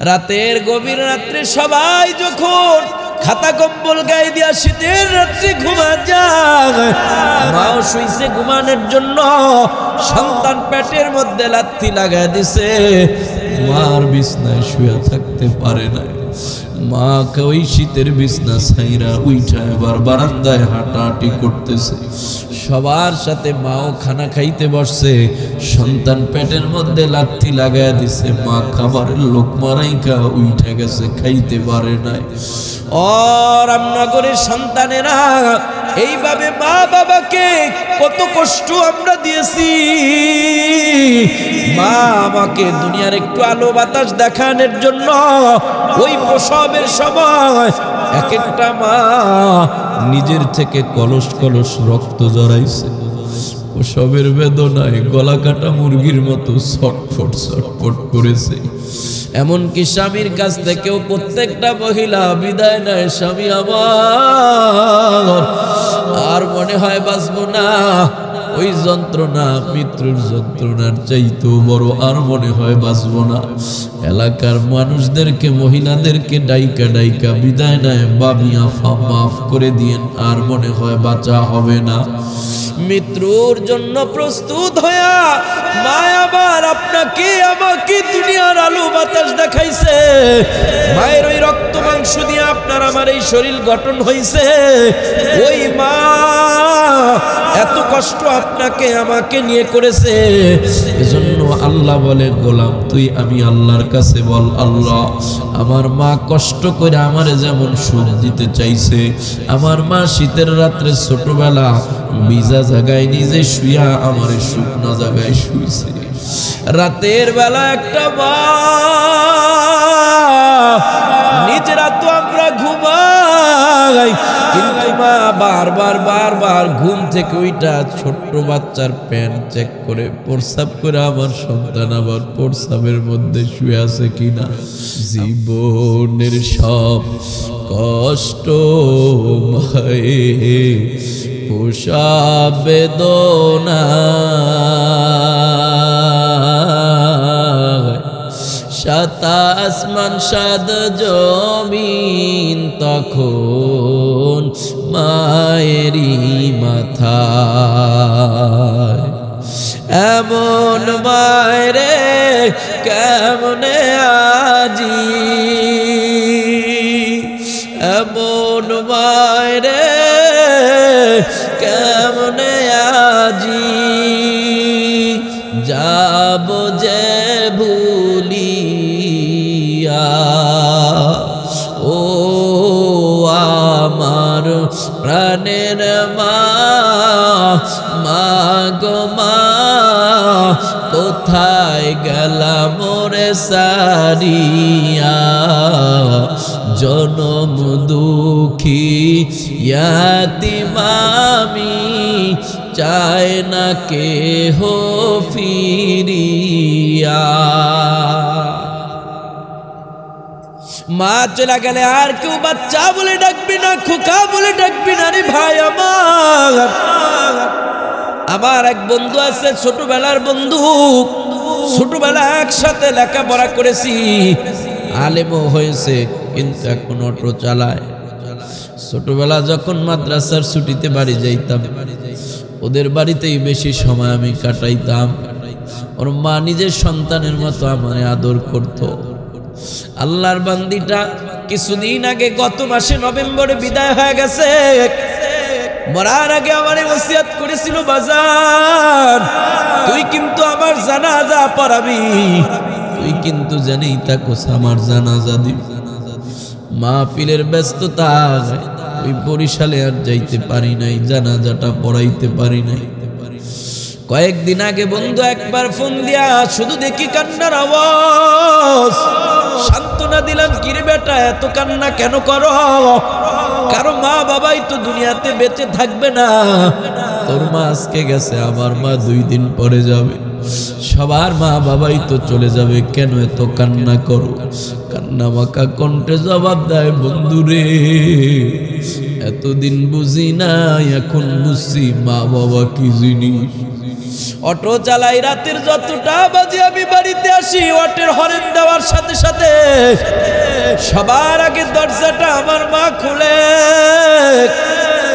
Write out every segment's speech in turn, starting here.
রাতের গভীর রাত্রে সবাই যখন খাতা কম্বল গায়ে দিয়া শীতের রাত্রে ঘুমা যায়, মাও শুইছে ঘুমানোর জন্য, সন্তান পেটের মধ্যে লাথি লাগায় দিছে, মার বিছনায় শুয়ে থাকতে পারে না। মা ওই শীতের বিছনা ছাইরা উইঠা এবার বারান্দায় হাঁটাহাঁটি করতেছে। সবার সাথে মাও খানা খাইতে বসছে, সন্তান পেটের মধ্যে লাথি লাগায় দিছে, মা খাবারের লোকমা রাইখা উইঠা গেছে, খাইতে পারে নাই। রামনগরের সন্তানেরা এইভাবে মা বাবাকে কত কষ্ট আমরা দিয়েছি। মা আমাকে দুনিয়ার একটু আলো বাতাস দেখানোর জন্য ওই প্রসবের সময় এক একটা মা নিজের থেকে কলস কলস রক্ত জড়াইছে। প্রসবের বেদনায় গলা কাটা মুরগির মতো ছটফট ছটফট করেছে। এমনকি স্বামীর কাছ থেকেও প্রত্যেকটা মহিলা বিদায় নেয়, স্বামী আমার আর মনে হয় বাঁচবো না, ওই যন্ত্রণা মৃত্যুর যন্ত্রণার চাইতেও বড়, আর মনে হয় বাঁচবো না। এলাকার মানুষদেরকে মহিলাদেরকে ডাইকা ডাইকা বিদায় নেয়, বাবি আফা মাফ করে দিয়েন, আর মনে হয় বাঁচা হবে না। মৃত্যুর জন্য প্রস্তুত হইয়া মা আবার আপনাকে আমাকে দুনিয়ার আলো বাতাস দেখাইছে। মায়ের ওই রক্ত মাংস দিয়ে আপনার আমার এই শরীর গঠন হইছে। ওই মা এত কষ্ট আপনাকে আমাকে নিয়ে করেছে। এজন্য আল্লাহ বলে, গোলাম তুই আমি আল্লাহর কাছে বল, আল্লাহ আমার মা কষ্ট করে আমারে যেমন সুখ দিতে চাইছে, আমার মা শীতের রাত্রে ছোটবেলা ভিজা জায়গায় নিজে শুয়া আমারে শুকনা জায়গায় শুইছে। রাতের বেলা একটা মা, নিজেরা তো আমরা ঘুমাই, কিন্তু মা বারবার বারবার ঘুম থেকে ওইটা ছোট্ট বাচ্চার প্যান্ট চেক করে প্রস্রাব করে আমার সন্তান আবার প্রস্রাবের মধ্যে শুয়ে আছে কিনা। জীবনের সব কষ্ট মায়ে পোষা বেদনা, সাত আসমান সাত জমিন তখন মায়েরই মাথায়। এমন মায়েরে কেমনে আজি, এমন মায়েরে কেমনে আজি, যাব যে ভুলিয়া। ও আমার প্রাণের মা, মা গো মা, কোথায় গেলাম মোরে সারিয়া। জনম দুঃখী ইয়াতিম আমি, চায় না কেহ ফিরিয়া। মা চলে গেলে আর কেউ বাচ্চা বলে ডাকবি না, খোকা বলে ডাকবি না রে ভাই আমার। আমার এক বন্ধু আছে, ছোটবেলার বন্ধু, ছোটবেলা একসাথে লেখাপড়া করেছি, আলেমও হয়েছে, কিন্তু এখন অটো চালায়। ছোটবেলা যখন মাদ্রাসার ছুটিতে বাড়ি যাইতাম, ওদের বাড়িতেই বেশি সময় আমি কাটাইতাম। ওর মা নিজের সন্তানের মতো আমারে আদর করত। আল্লাহর বান্দিটা কিছুদিন আগে গত মাসে নভেম্বরে বিদায় হয়ে গেছে। মরার আগে আমারে ওসিয়ত করেছিল, বাজার তুই কিন্তু আমার জানাজা পড়াবি, তুই কিন্তু জানেই থাকোস আমার জানাজা দিবি। মাহফিলের ব্যস্ততা, ওই বরিশালে আর যাইতে পারি নাই, জানাজাটা পড়াইতে পারি নাই। কয়েকদিন আগে বন্ধু একবার ফোন দিয়া শুধু দেখি কান্নার আওয়াজ। সান্ত্বনা দিলাম, কিরে বেটা এত কান্না কেন করো? কারো মা বাবাই তো দুনিয়াতে বেঁচে থাকবে না। তোর মা আজকে গেছে, আমার মা 2 দিন পরে যাবে, সবার মা বাবাই তো চলে যাবে, কেন এত কান্না করো? কান্না মাখা কণ্ঠে জবাব দেয়, বন্ধুরে এতদিন বুঝি না, এখন বুঝছি মা বাবা কি জিনিস। অটো চালাই রাতের যতটা বাজে আমি বাড়িতে আসি, অটোর হরেন দেওয়ার সাথে সাথে সবার আগে দরজাটা আমার মা খুলে।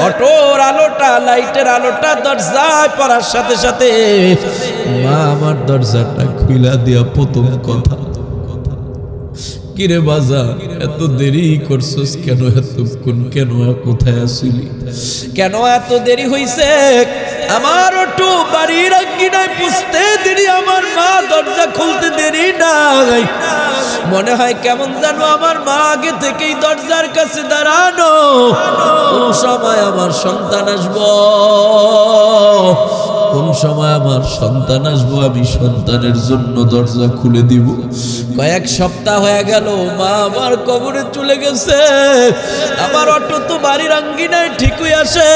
অটোর আলোটা, লাইটের আলোটা দরজায় পড়ার সাথে সাথে মা আমার দরজাটা খুলে দিয়া প্রথম কথা, কিরে বাজা এত দেরি করছস কেন, এতক্ষণ কেন, কোথায় আসিলি, কেন এত দেরি হইছে? আমার অটো বাড়ির আঙ্গিনায় পুষতে দেরি, আমার মা দরজা খুলতে দেরি নাই। মনে হয় কেমন জানো আমার মা আগে থেকেই দরজার কাছে দাঁড়ানো, কোন সময় আমার সন্তান আসবো, কোন সময় আমার সন্তান আসবো, আমি সন্তানের জন্য দরজা খুলে দিব। কয়েক সপ্তাহ হয়ে গেল মা আমার কবরে চলে গেছে। আমার অটো তো বাড়ির আঙ্গিনায় ঠিকই আসে,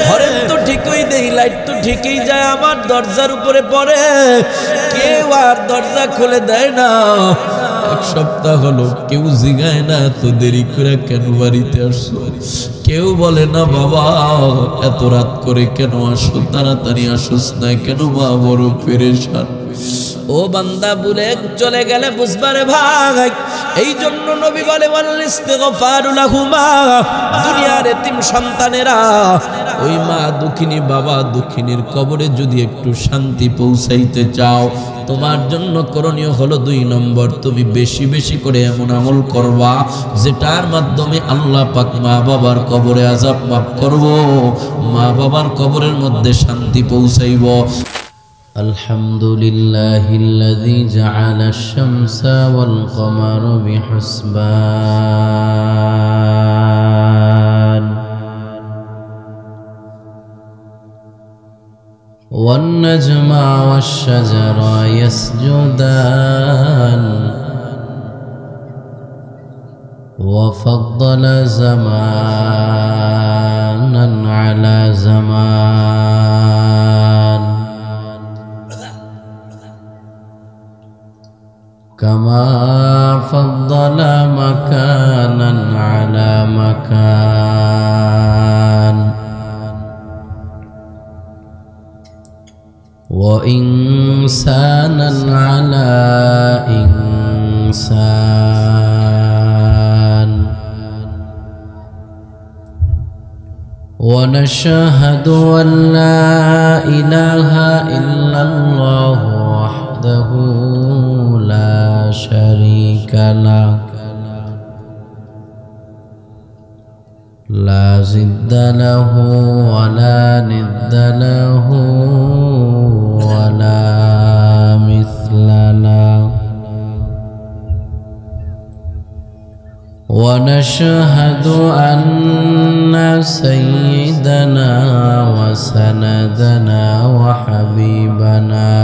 হরেন তো ঠিকই দেই, লাইট তো ঠিকই যায়, আমার দরজার উপরে পড়ে, কেউ আর দরজা খুলে দেয় না। এক সপ্তাহ হলো কেউ জিগায় না এত দেরি করে কেন বাড়িতে আসছো, কেউ বলে না বাবা এত রাত করে কেন আসো, তাড়াতাড়ি আসোস না কেন, মা বড় পেরেশান। ও বান্দা ভুলে চলে গেলে বুঝবারে ভাই, এই জন্য নবী বলে ওয়ালিস্তিগফারু লাহুমা, দুনিয়ার এতিম সন্তানেরা ওই মা দুঃখিনী বাবা দুঃখিনীর কবরে যদি একটু শান্তি পৌঁছাইতে চাও, তোমার জন্য করণীয় হলো 2 নম্বর, তুমি বেশি বেশি করে এমন আমল করবা যেটার মাধ্যমে আল্লাহ পাক মা বাবার কবরে আযাব মাফ করব, মা বাবার কবরের মধ্যে শান্তি পৌঁছাইব। আলহামদুলিল্লাহিল্লাযী জাআলা আশ-শামসা ওয়াল কমারা বিহুসবান والنجم والشجر يسجدان وفضل زمانا على زمان كما فضل مكانا على مكان وإنسانا على إنسان ونشهد أن لا إله إلا الله وحده لا شريك له لا ضد له ولا ند له ولا مثل له ونشهد أن سيدنا وسندنا وحبيبنا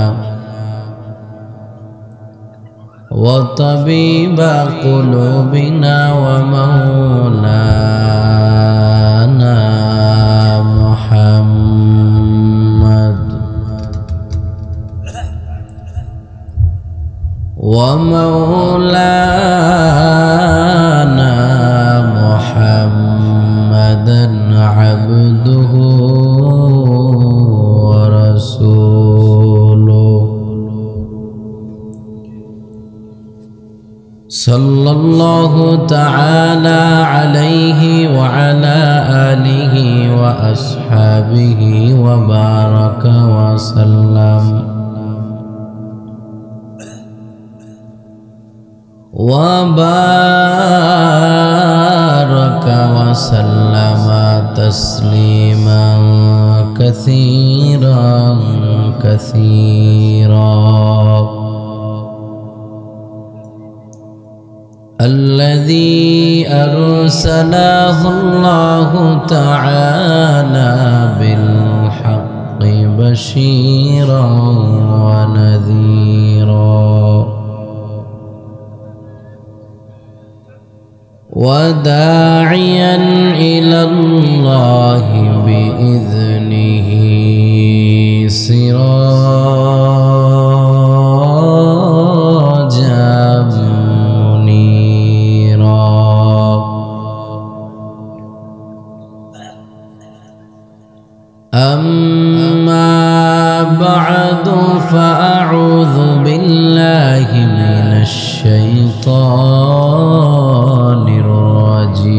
وطبيب قلوبنا ومولانا محمد ومولانا محمدا عبده ورسوله صلى الله تعالى عليه وعلى آله وأصحابه وبارك وسلم وبارك وسلم تسليما كثيرا كثيرا الذي أرسله الله تعالى بالحق بشيرا ونذيرا وداعيا إلى الله بإذنه سراجا منيرا أما بعد الشيطان الرجيم.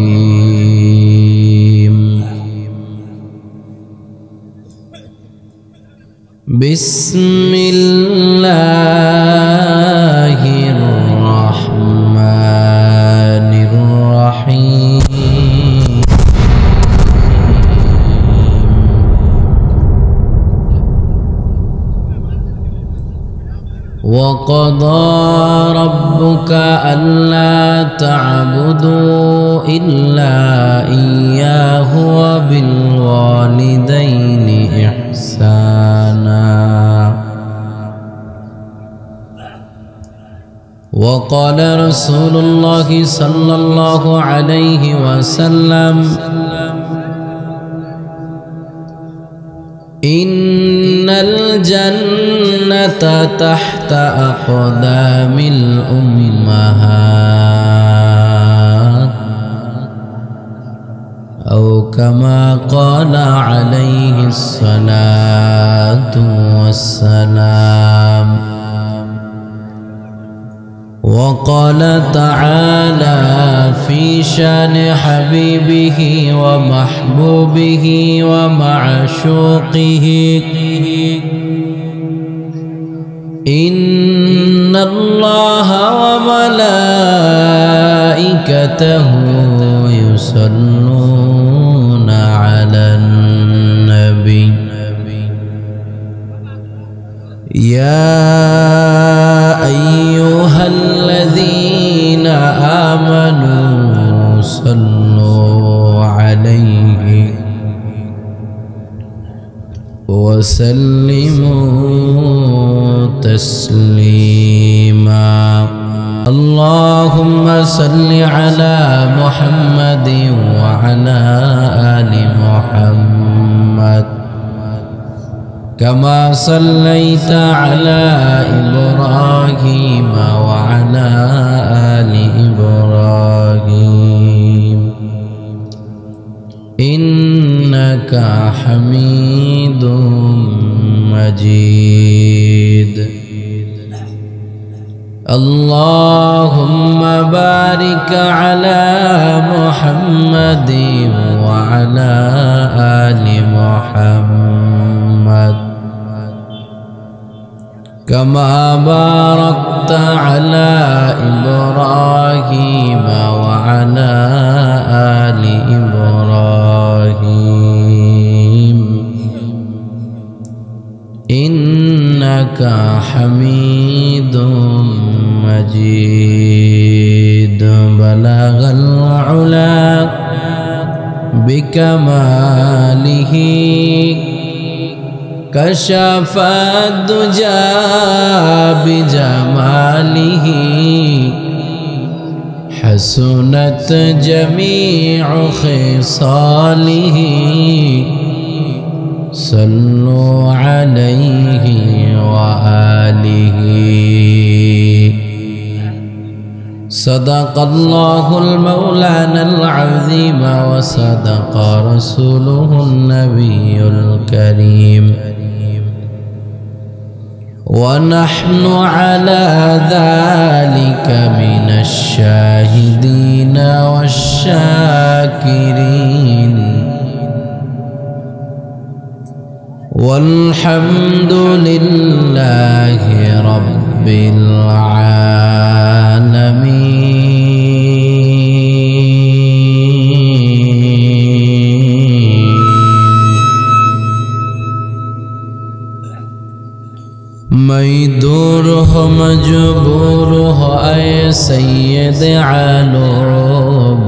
بسم الله الرحمن الرحيم. وقضى ربك ألا تعبدوا إلا إياه وبالوالدين إحسانا. وقال رسول الله صلى الله عليه وسلم: إن الجنة تحت أقدام الأمهات، أو كما قال عليه الصلاة والسلام. وقال تعالى في شان حبيبه ومحبوبه ومعشوقه: إن الله وملائكته يصلون على النبي يا أيها الذين آمنوا صلوا عليه وسلموا تسليما. اللهم صل على محمد وعلى آل محمد كما صليت على إبراهيم وعلى آل إبراهيم إنك حميد مجيد. اللهم بارك على محمد وعلى آل محمد كما باركت على إبراهيم وعلى آل إبراهيم إنك حميد مجيد. بلغ العلا بكماله كشف الدجى بجماله حسنت جميع خصاله صلوا عليه وآله. صدق الله المولانا العظيم وصدق رسوله النبي الكريم ونحن على ذلك من الشاهدين والشاكرين والحمد لله رب العالمين. मैं दूर हो मजबूर हो ऐ सैयद आलम,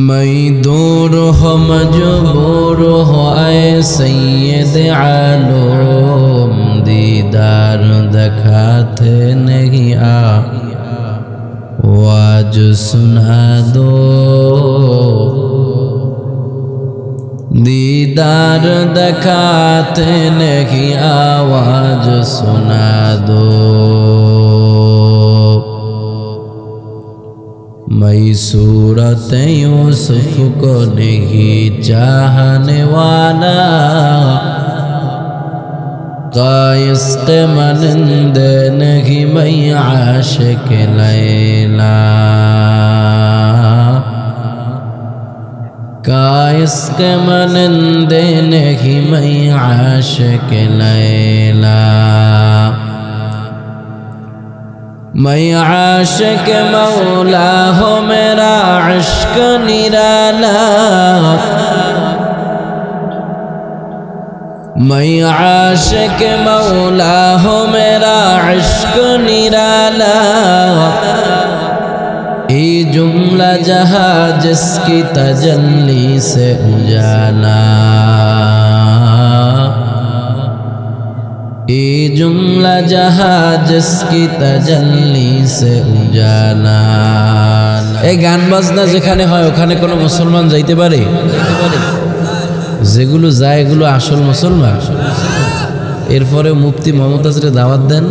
मैं दूर हो मजबूर हो ऐ सैयद आलम, दीदार दिखाते नहीं आवाज सुना दो, दीदार दिखाते नहीं आवाज सुना दो। मैं सूरत यूसुफ को नहीं चाहने वाला, कायस्क मनंदे नहीं मैं आशिक लैला कायस्क मनंदे नहीं मैं आशिक लैला मैं आशिक मौला हो मेरा इश्क निराला मैं आशिक मौला हो मेरा इश्क निराला ये जुमला जहां जिसकी तजल्ली से उजाला ये जुमला जहां जिसकी तजल्ली से उजाला। এই গান বাজনা যেখানে হয় ওখানে কোনো মুসলমান যাইতে পারে? যেগুলো যায় এগুলো আসল মুসলমান। এরপরে মুফতি মমতাজরে দাওয়াত দেন,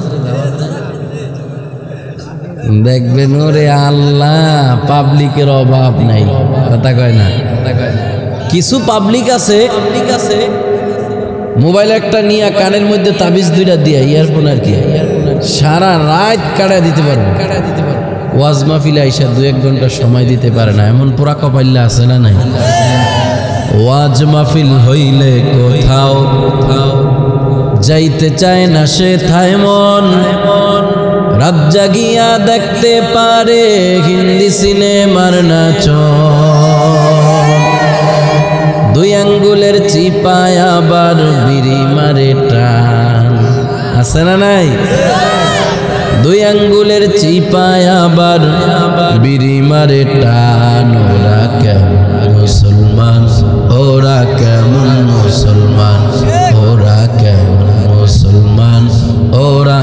দেখবেন ওরে আল্লাহ পাবলিকের অভাব নাই। কথা কয় না? কিছু পাবলিক আছে মোবাইল একটা নিয়ে কানের মধ্যে তাবিজ দুইটা দিয়া ইয়ারফোন আর কি সারা রাত কাটায় দিতে পারবো। ওয়াজ মাহফিলে আইসা 2-1 ঘন্টা সময় দিতে পারে না, এমন পোড়া কপাইল্লা আছে না নাই? ওয়াজ মাহফিল হইলে কোথাও যাইতে চায় না সে থায় মন, রাত জাগিয়া দেখতে পারে হিন্দি সিনেমার নাচ। 2 আঙ্গুলের চিপায় আবার বিড়ি মারে টান, আছে না নাই? 2 আঙ্গুলের চিপায় আবার বিড়ি মারে টান। ওরা কেমন মুসলমান, ওরা কেমন মুসলমান, ওরা কেমন মুসলমান, ওরা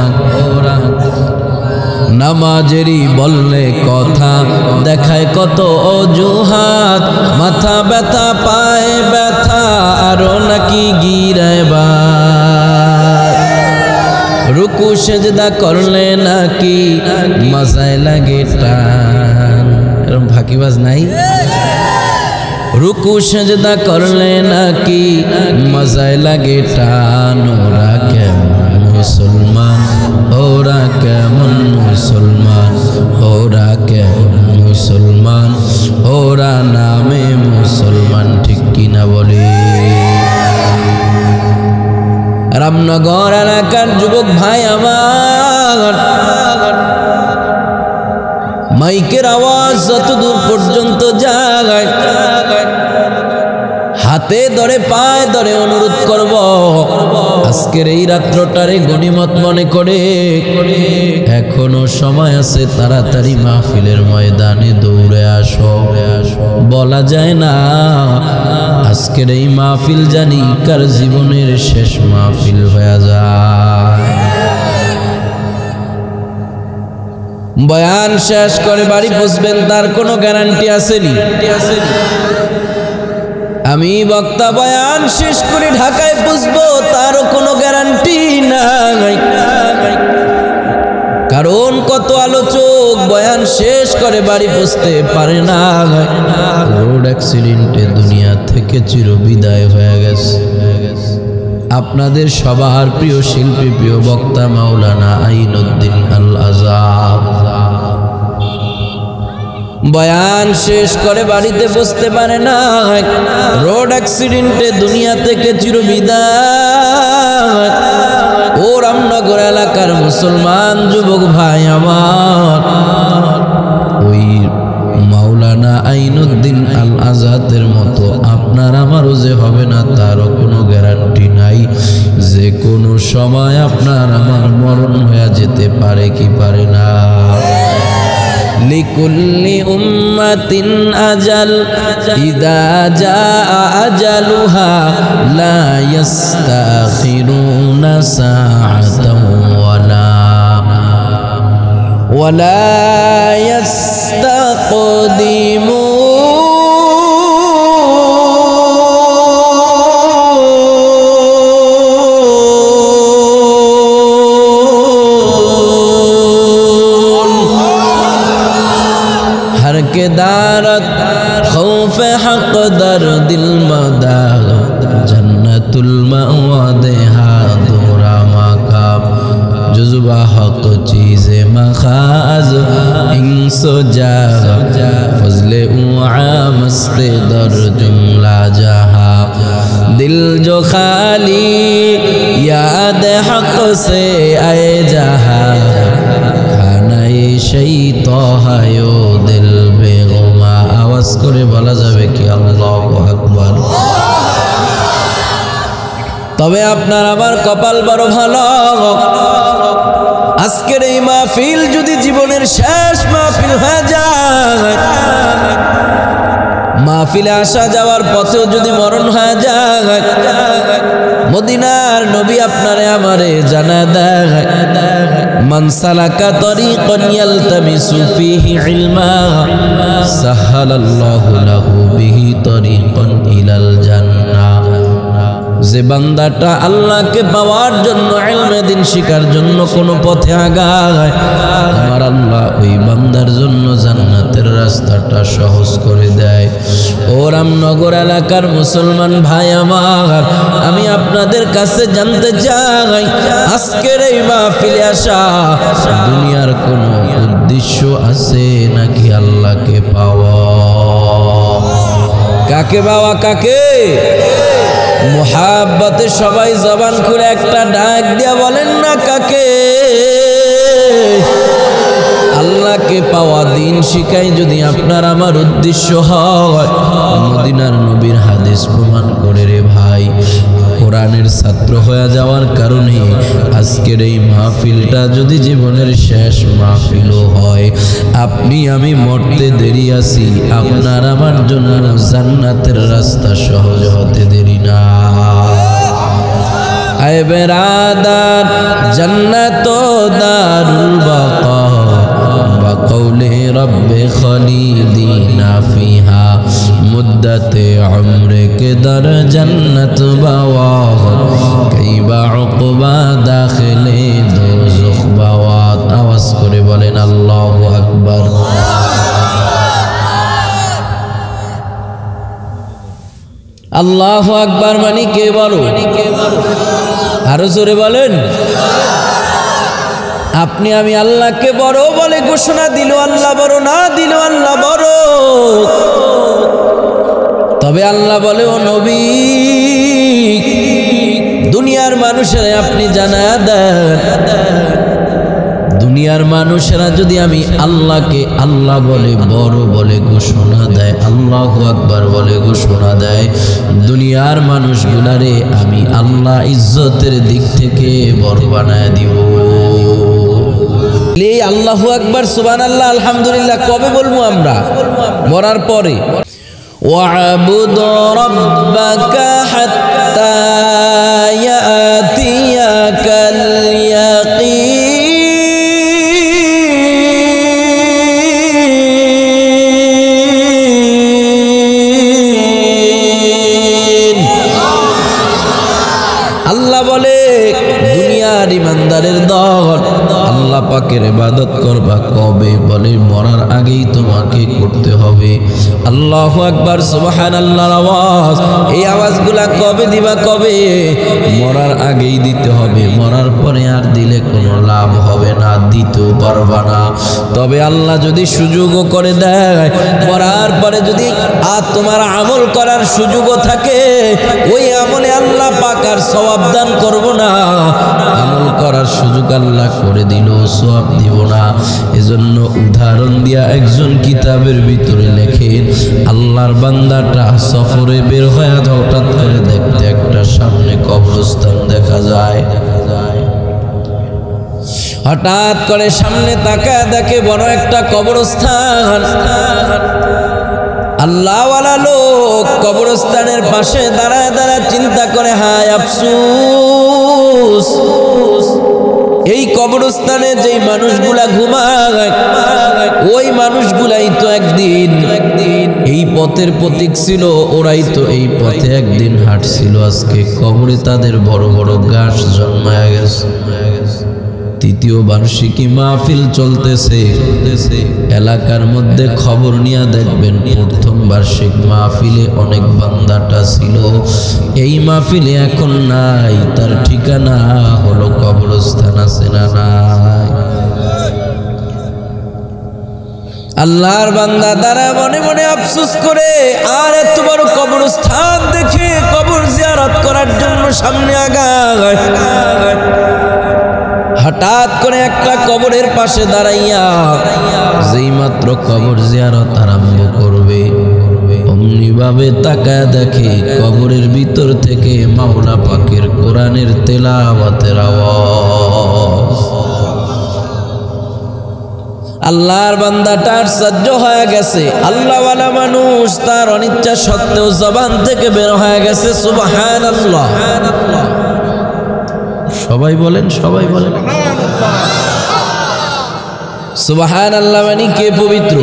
নামাজেরই বললে কথা দেখায় কত অজুহাত, মাথা ব্যথা পায় ব্যথা আরো নাকি গিরাইবার, রুকু সেজদা করলে নাকি মজায় লাগে টান। এরকম ফাঁকিবাজ নাই? রুকু সেজদা করলে নাকি মজায় লাগে টান। ওরা কেমন মুসলমান, ওরা কেমন মুসলমান, ওরা কেমন মুসলমান, ওরা নামে মুসলমান, ঠিক কিনা বলে? রামনগর এলাকার যুবক ভাই আমার, মাইকের আওয়াজ যত দূর পর্যন্ত যায় হাতে ধরে পায়ে ধরে অনুরোধ করব, আজকের এই রাত্রটারে গনিমত মনে করে এখনো সময় আছে, তাড়াতাড়ি মাহফিলের ময়দানে দৌড়ে আসো। বলা যায় না আজকের এই মাহফিল জানি কার জীবনের শেষ মাহফিল হয়ে যায়। বয়ান শেষ করে বাড়ি পৌঁছবেন তার কোনো গ্যারান্টি আসেনি? আমি বক্তা বয়ান শেষ করে ঢাকায় পৌঁছবো তারও কোনো গ্যারান্টি নাই, কারণ কত আলোচক বয়ান শেষ করে বাড়ি পৌঁছতে পারে না। রোড অ্যাক্সিডেন্টে দুনিয়া থেকে চিরবিদায় হয়ে গেছে। আপনাদের সবার প্রিয় শিল্পী প্রিয় বক্তা মাওলানা আইনুদ্দিন আল আজাদ বয়ান শেষ করে বাড়িতে বসতে পারে না, রোড অ্যাক্সিডেন্টে দুনিয়া থেকে চিরবিদায়। ও রামনগর এলাকার মুসলমান যুবক ভাই আমার, ওই মাওলানা আইনুদ্দিন আল আজাদের মতো আপনার আমারও যে হবে না তারও কোনো গ্যারান্টি নাই। যে কোনো সময় আপনার আমার মরণ হয়ে যেতে পারে কি পারে না। লিকুল্লি উম্মাতিন আজাল ইদা জাআ আজালুহা লা ইস্তাখিরুনা সাআতাও ওয়ালা ইস্তাকদিমুন। के दारत खौफ हक दर दिल मदा जन्नतुल मवा देहा दोरा जुज़्बा हक चीज़े मखाज इंसो जा फजले मस्ते दर जुमला जहा दिल जो खाली याद हक से आए जहा खानाए शैतो हायो दिल बेगुमा आवाज करे বলা যাবে কি আল্লাহু আকবার। তবে আপনার আমার কপাল বড় ভালো, আজকের এই মাহফিল যদি জীবনের শেষ মাহফিল হয়ে যায়, মাহফিলে আসা যাওয়ার পথেও যদি মরণ হয়ে যায়, মদিনার নবী আপনারে আমারে জানা দেয় মান সালাকা তরিকান ইয়ালতামিসু ফীহি ইলমা সাহালাল্লাহু লাহু বিহি তরিকান ইলাল জান্নাহ। যে বান্দাটা আল্লাহকে পাওয়ার জন্য ইলমে দিন শিখার জন্য কোনো পথে আগায়, আমার আল্লাহ ওই বান্দার জন্য জান্নাতের রাস্তাটা সহজ করে দেয়। ও রামনগর এলাকার মুসলমান ভাই আমার, আমি আপনাদের কাছে জানতে চাই, আজকের এই মাহফিলে আসা দুনিয়ার কোনো উদ্দেশ্য আছে নাকি আল্লাহকে পাওয়া? কাকে পাওয়া? কাকে? মুহাব্বতে সবাই জবান খুলে একটা ডাক দিয়া বলেন না কাকে? আল্লাহকে পাওয়া, দিন শিখাই যদি আপনার আমার উদ্দেশ্য হয়, মদিনার নবীর হাদিস প্রমাণ করে রে ভাই, কোরআনের ছাত্র হয়ে যাওয়ার কারণে আজকের এই মাহফিলটা যদি জীবনের শেষ মাহফিলও হয়, আপনি আমি মরতে দেরি আছি, আপনার আমার জন্য জান্নাতের রাস্তা সহজ হতে দেরি না। আয় বেরাদার জান্নাত দারুল বাকা বাকৌলে রব্বে খলিদিনা ফিহা মুদ্দতে উমরে কে দর জান্নাত বাওয়াত কাইবা উকবা দাখিলে দোজখ বাওয়াত। আওয়াজ করে বলেন আল্লাহু আকবার। আল্লাহু আকবার মানে কে বলো? আরো জোরে বলেন। আপনি আমি আল্লাহকে বড় বলে ঘোষণা দিল আল্লাহ বড়, না দিল আল্লাহ বড়। তবে আল্লাহ বলে ও নবী, দুনিয়ার মানুষেরা আপনি জানা দেন, দুনিয়ার মানুষেরা যদি আমি আল্লাহকে আল্লাহ বলে বড় বলে ঘোষণা দেয়, আল্লাহু আকবার বলে ঘোষণা দেয়, দুনিয়ার মানুষগুলারে আমি আল্লাহ ইজ্জতের দিক থেকে বড় বানায় দিব। এই আল্লাহু আকবার সুবহানাল্লাহ আলহামদুলিল্লাহ কবে বলবো আমরা? মরার পরে। ওয়াবুদ রাব্বাকা হাত্তা ইয়াতিয়াকাল ইয়াকিন। আল্লাহ বলে দুনিয়ার ইমানদারের দল আল্লাহ পাকের ইবাদত করবা কবে? বলে মরার আগেই তোমাকে করতে হবে। আল্লাহু আকবার সুবহানাল্লাহর আওয়াজ, এই আওয়াজগুলা কবে দিবা? কবে? মরার আগেই দিতে হবে। মরার পরে আর দিলে কোনো লাভ হবে না, দিতেও পারবা না। তবে আল্লাহ যদি সুযোগও করে দেয়, মরার পরে যদি আর তোমার আমল করার সুযোগও থাকে, ওই আমলে আল্লাহ পাক আর সওয়াব দান করব না। আমল করার সুযোগ আল্লাহ করে দিল, সওয়াব দিব না। এজন্য উদাহরণ দিয়া একজন কিতাবের ভিতরে লেখেন, আল্লাহর বান্দাটা সফরে বের হয়ে হঠাৎ করে দেখতে একটা সামনে কবরস্থান দেখা যায়। হঠাৎ করে সামনে তাকায় দেখে বড় একটা কবরস্থান। আল্লাহওয়ালা লোক কবরস্থানের পাশে দাঁড়ায় দাঁড়ায় চিন্তা করে, হায় আফসোস, এই কবরস্থানে যেই মানুষগুলা ঘুমায়, ওই মানুষগুলাই তো একদিন এই পথের প্রতীক ছিল, ওরাই তো এই পথে একদিন হাঁটছিল। আজকে কবরে তাদের বড় বড় গাছ জন্মায় গেছে। তৃতীয় বার্ষিকী মাহফিল চলতেছে, এলাকার মধ্যে খবর নিয়ে দেখবেন প্রথম বার্ষিক মাহফিলে অনেক বান্দাটা ছিল, এই মাহফিলে এখন নাই, তার ঠিকানা হলো কবরস্থান। আছে না নাই? আল্লাহর বান্দা দ্বারা মনে মনে আফসোস করে আর এত বড় কবরস্থান দেখে কবর জিয়ারত করার জন্য সামনে আগায়। হঠাৎ করে একটা কবরের পাশে দাঁড়াইয়া যেই মাত্র কবর জিয়ারত আরম্ভ করবে, অমনি ভাবে তাকায় দেখে কবরের ভিতর থেকে মাওলা পাকের কোরআনের তেলাওয়াতের আওয়াজ। আল্লাহর বান্দাটার সহ্য হয়ে গেছে, আল্লাহওয়ালা মানুষ, তার অনিচ্ছা সত্ত্বেও জবান থেকে বের হয়ে গেছে সুবহানাল্লাহ। সবাই বলেন, সবাই বলেন সুবহানাল্লাহ। মানে কে পবিত্র?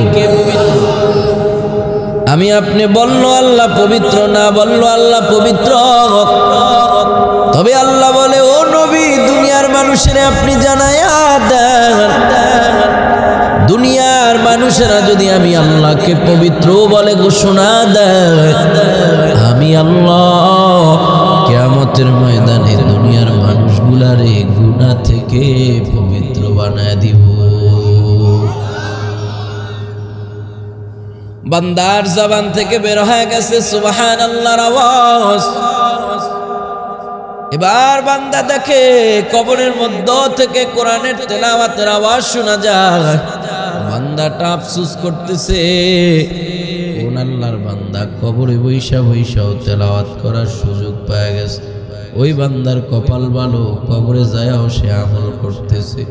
আমি আপনি বললো আল্লাহ পবিত্র না, বললো আল্লাহ পবিত্র। তবে আল্লাহ বলে, ও নবী, দুনিয়ার মানুষের আপনি জানায়া দেন, দুনিয়ার মানুষেরা যদি আমি আল্লাহকে পবিত্র বলে ঘোষণা দেয়, আমি আল্লাহ কিয়ামতের ময়দানে দুনিয়ার মানুষগুলারে গুনাহ থেকে পবিত্র বানায় দিব। বান্দার জবান থেকে বের হয়ে গেছে সুবহানাল্লাহর আওয়াজ। এবার বান্দা দেখে কবরের মধ্য থেকে কোরআনের তেলাওয়াতের আওয়াজ শোনা যায়। বান্দাটা আফসোস করতেছে, কোন আল্লাহর বান্দা কবরে বৈশা বৈশাও তেলাওয়াত করার সুযোগ পায় গেছে। ওই বান্দার কপাল ভালো, কবরে যায়ও সে আমল করতেছে।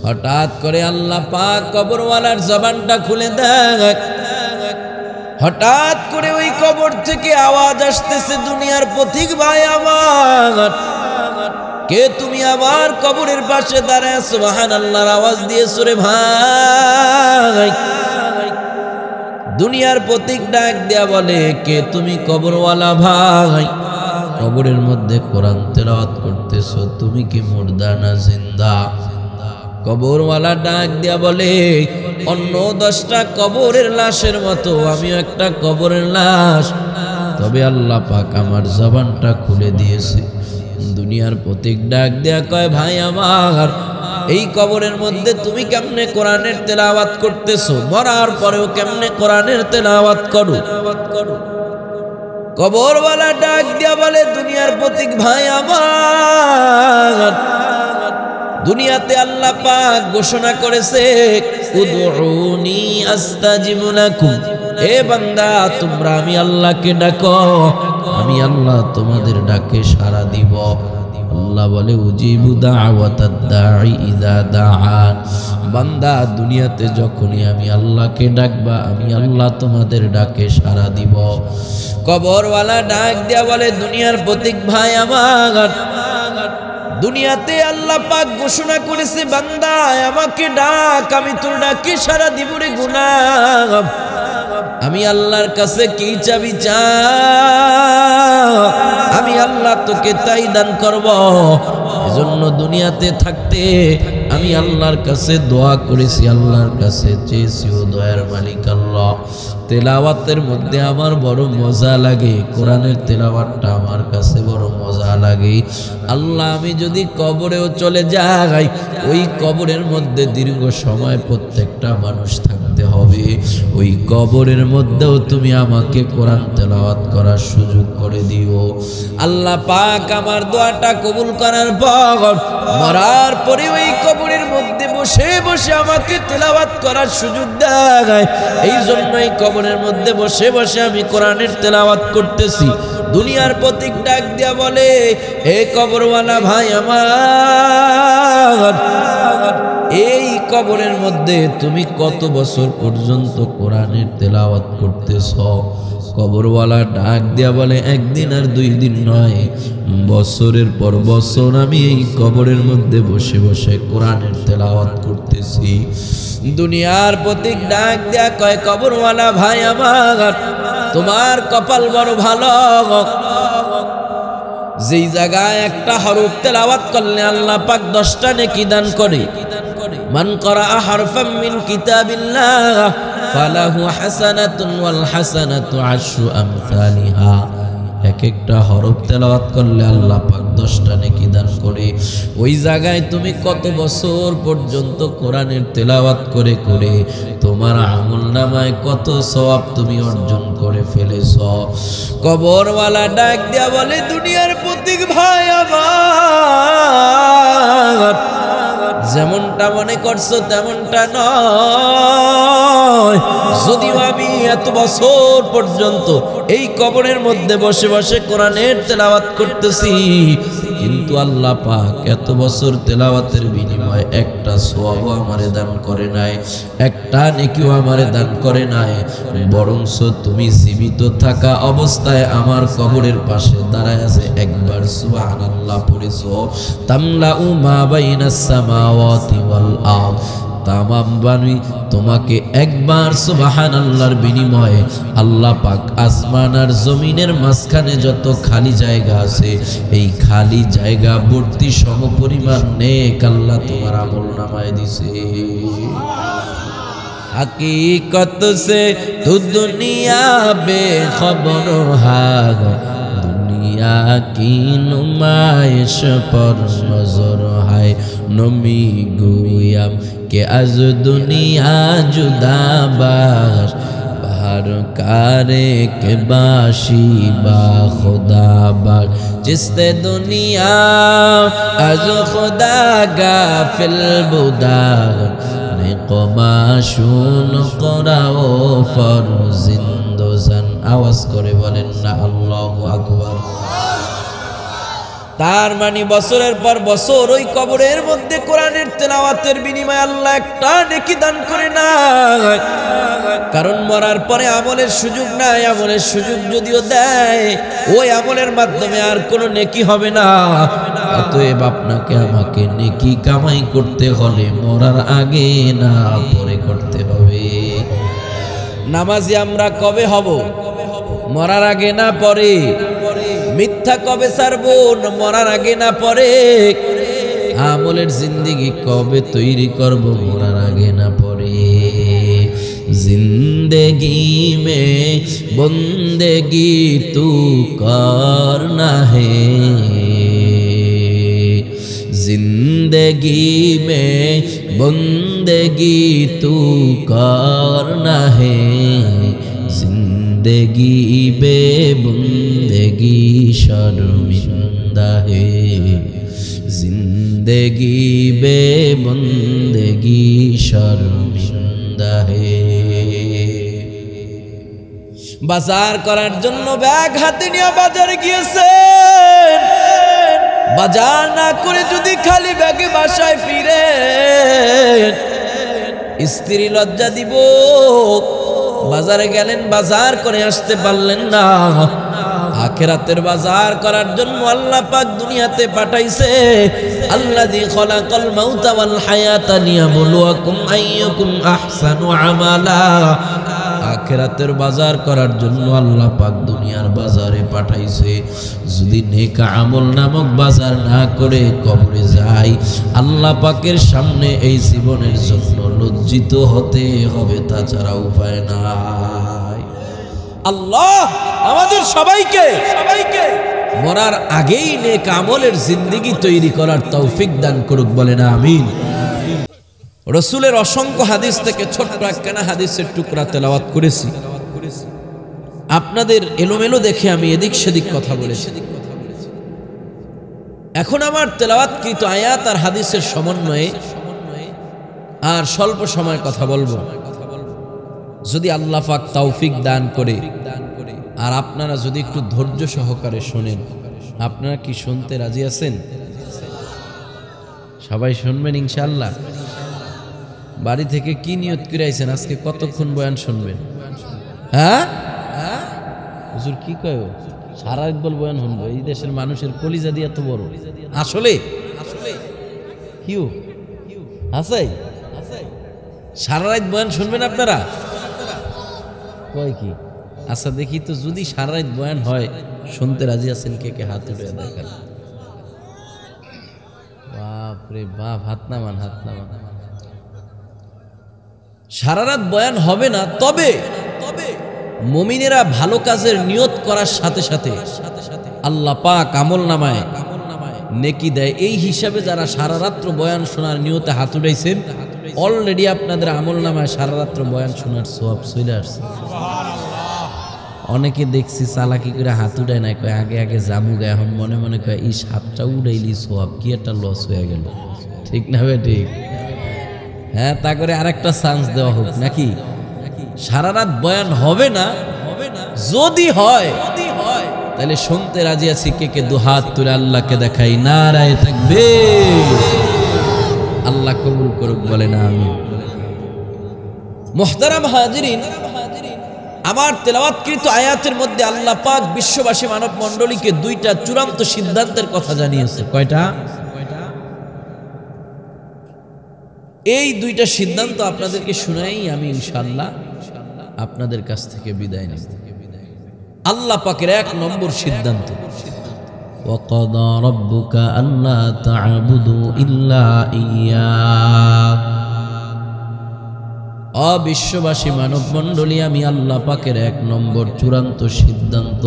হঠাৎ করে আল্লাহ পাক কবরওয়ালার জবানটা খুলে দেয়। হঠাৎ করে ওই কবর থেকে আওয়াজ আসতেছে, দুনিয়ার পথিক ভাই আমার, কে তুমি আমার কবরের পাশে দাঁড়ায় সুবহানাল্লাহর আওয়াজ দিয়েছো রে ভাই? দুনিয়ার পথিক ডাক দেয়া বলে, কে তুমি? কবরওয়ালা ভাই, কবরের মধ্যে কোরআন তেলাওয়াত করতেছো, তুমি কি মুর্দা না জিন্দা? কবরওয়ালা ডাক দিয়া বলে, অন্য 10টা কবরের লাশের মতো আমিও একটা কবরের লাশ, তবে আল্লাহ পাক আমার জবানটা খুলে দিয়েছে। দুনিয়ার প্রতীক ডাক দেয়া কয়, ভাই আমার, এই কবরের মধ্যে তুমি কেমনে কোরআনের তেলাওয়াত করতেছো? মরার পরেও কেমনে কোরআনের তেলাওয়াত করো? কবরওয়ালা ডাক দিয়া বলে, দুনিয়ার প্রতীক ভাই আমার, দুনিয়াতে আল্লাহ পাক ঘোষণা করেছে, উদউনি আস্তাজিব লাকুম, এ বান্দা তোমরা আমি আল্লাহকে ডাকো, আমি আল্লাহ তোমাদের ডাকে সাড়া দিব। আল্লাহ বলে, উজিবু দাওয়াতাদ দাঈ ইযা দাআন, বান্দা দুনিয়াতে যখনই আমি আল্লাহকে ডাকবা, আমি আল্লাহ তোমাদের ডাকে সাড়া দিব। কবরওয়ালা ডাক দিয়া বলে, দুনিয়ার প্রতীক ভাই আমার, দুনিয়াতে আল্লাহ পাক ঘোষণা করেছে, বান্দা আমাকে ডাক, আমি তোর ডাকে সাড়া দিব রে গোলাম। আমি আল্লাহর কাছে কি চাবি চা, আমি আল্লাহ তোকে তাই দান করব। এজন্য দুনিয়াতে থাকতে আমি আল্লাহর কাছে দোয়া করেছি, আল্লাহর কাছে চেয়েছি, ও দয়ার মালিক আল্লাহ, তেলাওয়াতের মধ্যে আমার বড় মজা লাগে, কোরআনের তেলাওয়াতটা আমার কাছে বড় মজা লাগে। আল্লাহ আমি যদি কবরেও চলে যাই, ওই কবরের মধ্যে দীর্ঘ সময় প্রত্যেকটা মানুষ থাকতে হবে, ওই কবরের মধ্যেও তুমি আমাকে কোরআন তেলাওয়াত করার সুযোগ করে দিও। আল্লাহ পাক আমার দোয়াটা কবুল করার পর মরার পরে ওই কবরের মধ্যে বসে বসে আমাকে তেলাওয়াত করার সুযোগ দেয়। এই জন্যই কবরের মধ্যে বসে বসে আমি কোরআনের তেলাওয়াত করতেছি। দুনিয়ার প্রতীক ডাক দিয়া বলে, হে কবরওয়ালা ভাই আমার, এই কবরের মধ্যে তুমি কত বছর পর্যন্ত কোরআনের তেলাওয়াত করতেছ? কবরওয়ালা ডাক দিয়া বলে, একদিন আর 2 দিন নয়, বছরের পর বছর আমি এই কবরের মধ্যে বসে বসে কোরআনের তেলাওয়াত করতেছি। দুনিয়ার প্রতীক ডাক দেয়া কয়, কবরওয়ালা ভাই আমার, তোমার কপাল বড় ভালো, যেই জায়গায় একটা হরফ তেলাওয়াত করলে আল্লাহ পাক 10টা নেকি দান করে। মান করা হারফাম মিন কিতাবিল্লাহ ফালাহু হাসানাতুন ওয়াল হাসানাতু আশরু আমসালিহা। এক একটা হরফ তেলাওয়াত করলে আল্লাহ পাক 10টা নেকি দান করে। ওই জায়গায় তুমি কত বছর পর্যন্ত কোরআনের তেলাওয়াত করে করে তোমার আমলনামায় কত সওয়াব তুমি অর্জন করে ফেলেছ। কবরওয়ালা ডাক দিয়া বলে, দুনিয়ার প্রতীক ভাই আমার, যেমনটা মনে করছো তেমনটা নয়। যদিও আমি এত বছর পর্যন্ত এই কবরের মধ্যে বসে বসে কোরআনের তেলাওয়াত করতেছি, কিন্তু আল্লাহ পাক এত বছর তেলাওয়াতের বিনিময়ে একটা সওয়াবও আমারে দান করে নাই, একটা নেকিও আমারে দান করে নাই। বরংস তুমি জীবিত থাকা অবস্থায় আমার কবরের পাশে দাঁড়ায় আছে, একবার সুবহানাল্লাহ পড়েছো। তামলাউ মা বাইনাস সামাওয়াতি ওয়াল আরদ, তামাম বানি তোমাকে একবার সুবহানাল্লাহর বিনিময়ে আল্লাহ পাক আসমান আর জমিনের মাঝখানে যত খালি জায়গা আছে এই খালি জায়গা ভর্তি সমপরিমাণ নেক আল্লাহ তোমার আমলনামায় দিছে। हकीकत से तू दुनिया बेखबर है, दुनिया की नुमाइश पर नजर है। नमी गुयाम के आज दुनिया जुदा बार बाहर कारे के बाशी बा खुदा बार, जिसते दुनिया आज खुदा गाफिल बुदार কমাশুন করাও ফরজিন্দোজান। আওয়াজ করে বলেন না আল্লাহু আকবার। তার মানে বছরের পর বছর ওই কবরের মধ্যে কোরআনের তেলাওয়াতের বিনিময়ে আল্লাহ একটা নেকি দান করে না, কারণ মরার পরে আমলের সুযোগ নাই। আমলের সুযোগ যদিও দেয়, ওই আমলের মাধ্যমে আর কোনো নেকি হবে না। অতএব আপনাকে আমাকে নেকি কামাই করতে হলে মরার আগে না পরে করতে হবে। নামাজি আমরা কবে হব? মরার আগে না পরে? মিথ্যা কবে ছাড়বো? মরার আগে না পরে? আমলের জিন্দেগি কবে তৈরি করব? মরার আগে না পরে? जिंदगी में बंदगी तू करना है, जिंदगी में बंदगी तू करना है, जिंदगी बे बंदगी शर्मिंदा है, जिंदगी बे बंदगी शर्मिंदा है। বাজার করার জন্য ব্যাগ হাতে নিয়ে বাজারে গিয়েছেন, বাজার না করে যদি খালি ব্যাগে বাসায় ফিরে স্ত্রী লজ্জা দিব। বাজারে গেলেন, বাজার করে আসতে পারলেন না। আখিরাতের বাজার করার জন্য আল্লাহ পাক দুনিয়াতে পাঠাইছে। আল্লাযী খালাকাল মাউতা ওয়াল হায়াতা লিয়াবলুয়াকুম আইয়ুকুম আহসানু আমালা। আখিরাতের বাজার করার জন্য আল্লাহ পাক দুনিয়ার বাজারে পাঠাইছে। যদি নেক আমল নামক বাজার না করে কবরে যাই, আল্লাহ পাকের সামনে এই জীবনের জন্য লজ্জিত হতে হবে, তাছাড়া উপায় নাই। আল্লাহ আমাদের সবাইকে মরার আগেই নেক আমলের জিন্দেগি তৈরি করার তৌফিক দান করুক, বলেন আমিন। রসুলের অসংখ্য হাদিস থেকে ছোট্ট একখানা হাদিসের টুকরা তেলাওয়াত করেছি। আপনাদের এলোমেলো দেখে আমি এদিক সেদিক কথা বলেছি। এখন আমার তেলাওয়াতকৃত আয়াত আর হাদিসের সমন্বয়ে আর স্বল্প সময় কথা বলবো। যদি আল্লাহ পাক তৌফিক দান করে আর আপনারা যদি একটু ধৈর্য সহকারে শোনেন। আপনারা কি শুনতে রাজি আছেন? সবাই শুনবেন ইনশাআল্লাহ? বাড়ি থেকে কি নিয়ত করে আইছেন? আজকে কতক্ষণ বয়ান শুনবেন? হ্যাঁ হুজুর কি কয়? সারা একবার বয়ান শুনবো? এই দেশের মানুষের কলিজা দিয়ে এত বড় আসলে কিউ আছে? সারা রাত বয়ান শুনবেন আপনারা? কয় কি আচ্ছা দেখি তো, যদি সারা রাত বয়ান হয়, শুনতে রাজি আছেন? কে কে হাত উঠে দেখান। বাপরে বাপ, হাত নামান, হাত নামান। সারা রাত বয়ান হবে না, তবে মুমিনেরা ভালো কাজের নিয়ত করার সাথে সাথে আল্লাহ পাক আমল নামায় নেকি দেয়। এই হিসাবে যারা সারা রাত্র বয়ান শোনার নিয়তে হাত উঠাইছেন, অলরেডি আপনাদের আমল নামায় সারা রাত্র বয়ান শোনার সওয়াব চলে আসছে। অনেকে দেখছি চালাকি করে হাত উঠায় না, কয় আগে আগে যাবো গে, এখন মনে মনে কয় এই হাতটা উঠাইলি সওয়াব, কি একটা লস হয়ে গেল। ঠিক না ভাই? ঠিক। হ্যাঁ, তা করে আরেকটা চান্স দেওয়া হোক নাকি? সারা রাত বয়ান হবে না, যদি হয় তাহলে শুনতে রাজি আছি। কে কে দুহাত তুলে আল্লাহকে দেখাই, নারায়ে তাকবীর। আল্লাহ কবুল করুক, বলে না আমি। মুহতারাম হাজিরিন, আমার তেলাওয়াতকৃত আয়াতের মধ্যে আল্লাহ পাক বিশ্ববাসী মানব মণ্ডলীকে দুইটা চূড়ান্ত সিদ্ধান্তের কথা জানিয়েছে। কয়টা? এই দুইটা সিদ্ধান্ত আপনাদেরকে শুনাই আমি ইনশাআল্লাহ আপনাদের কাছ থেকে বিদায় নেব। আল্লাহ পাকের এক নম্বর সিদ্ধান্ত, ওয়াকাদা রাব্বুকা আল্লা তা'বুদু ইল্লা ইয়্যাহ। বিশ্ববাসী মানব মণ্ডলী, আমি আল্লাহ পাকের এক নম্বর চূড়ান্ত সিদ্ধান্ত।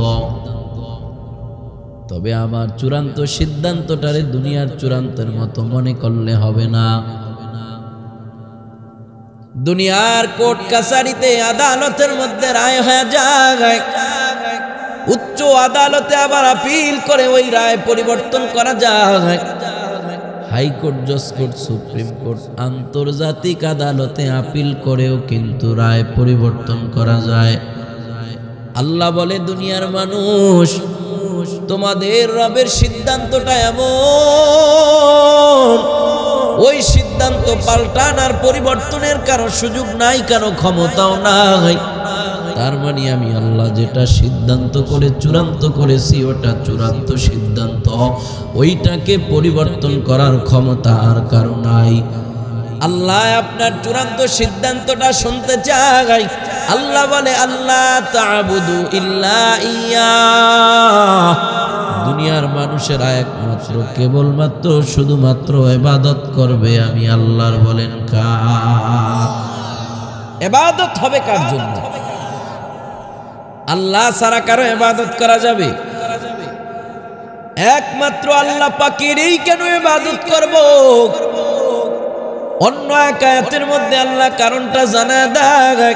তবে আমার চূড়ান্ত সিদ্ধান্তটারে দুনিয়ার চূড়ান্তের মতো মনে করলে হবে না। দুনিয়ার কোর্ট কাছারিতে আদালতের মধ্যে রায় হয়ে যায়, উচ্চ আদালতে আবার আপিল করে ওই রায় পরিবর্তন করা যায়। হাইকোর্ট, জজ কোর্ট, সুপ্রিম কোর্ট, আন্তর্জাতিক আদালতে আপিল করেও কিন্তু রায় পরিবর্তন করা যায়। আল্লাহ বলে, দুনিয়ার মানুষ, তোমাদের রবের সিদ্ধান্তটা এমন, ওই সিদ্ধান্ত পাল্টানোর পরিবর্তনের কারো সুযোগ নাই, কারো ক্ষমতাও নাই। তার মানে আমি আল্লাহ যেটা সিদ্ধান্ত করে চূড়ান্ত করেছি ওটা চূড়ান্ত সিদ্ধান্ত, ওইটাকে পরিবর্তন করার ক্ষমতা আর কারো নাই। আল্লাহ আপনার চূড়ান্ত সিদ্ধান্তটা শুনতে চাই। আল্লাহ বলে, আল্লাহ তা'বুদু ইল্লা ইয়্যাহ। দুনিয়ার মানুষেরা একমাত্র কেবলমাত্র শুধুমাত্র ইবাদত করবে আমি আল্লাহর। বলেন কার? ইবাদত হবে কার জন্য? আল্লাহ ছাড়া কারো ইবাদত করা যাবে? একমাত্র আল্লাহ পাকেরই কেন ইবাদত করব? অন্য এক আয়াতের মধ্যে আল্লাহ কারণটা জানায় দেয়।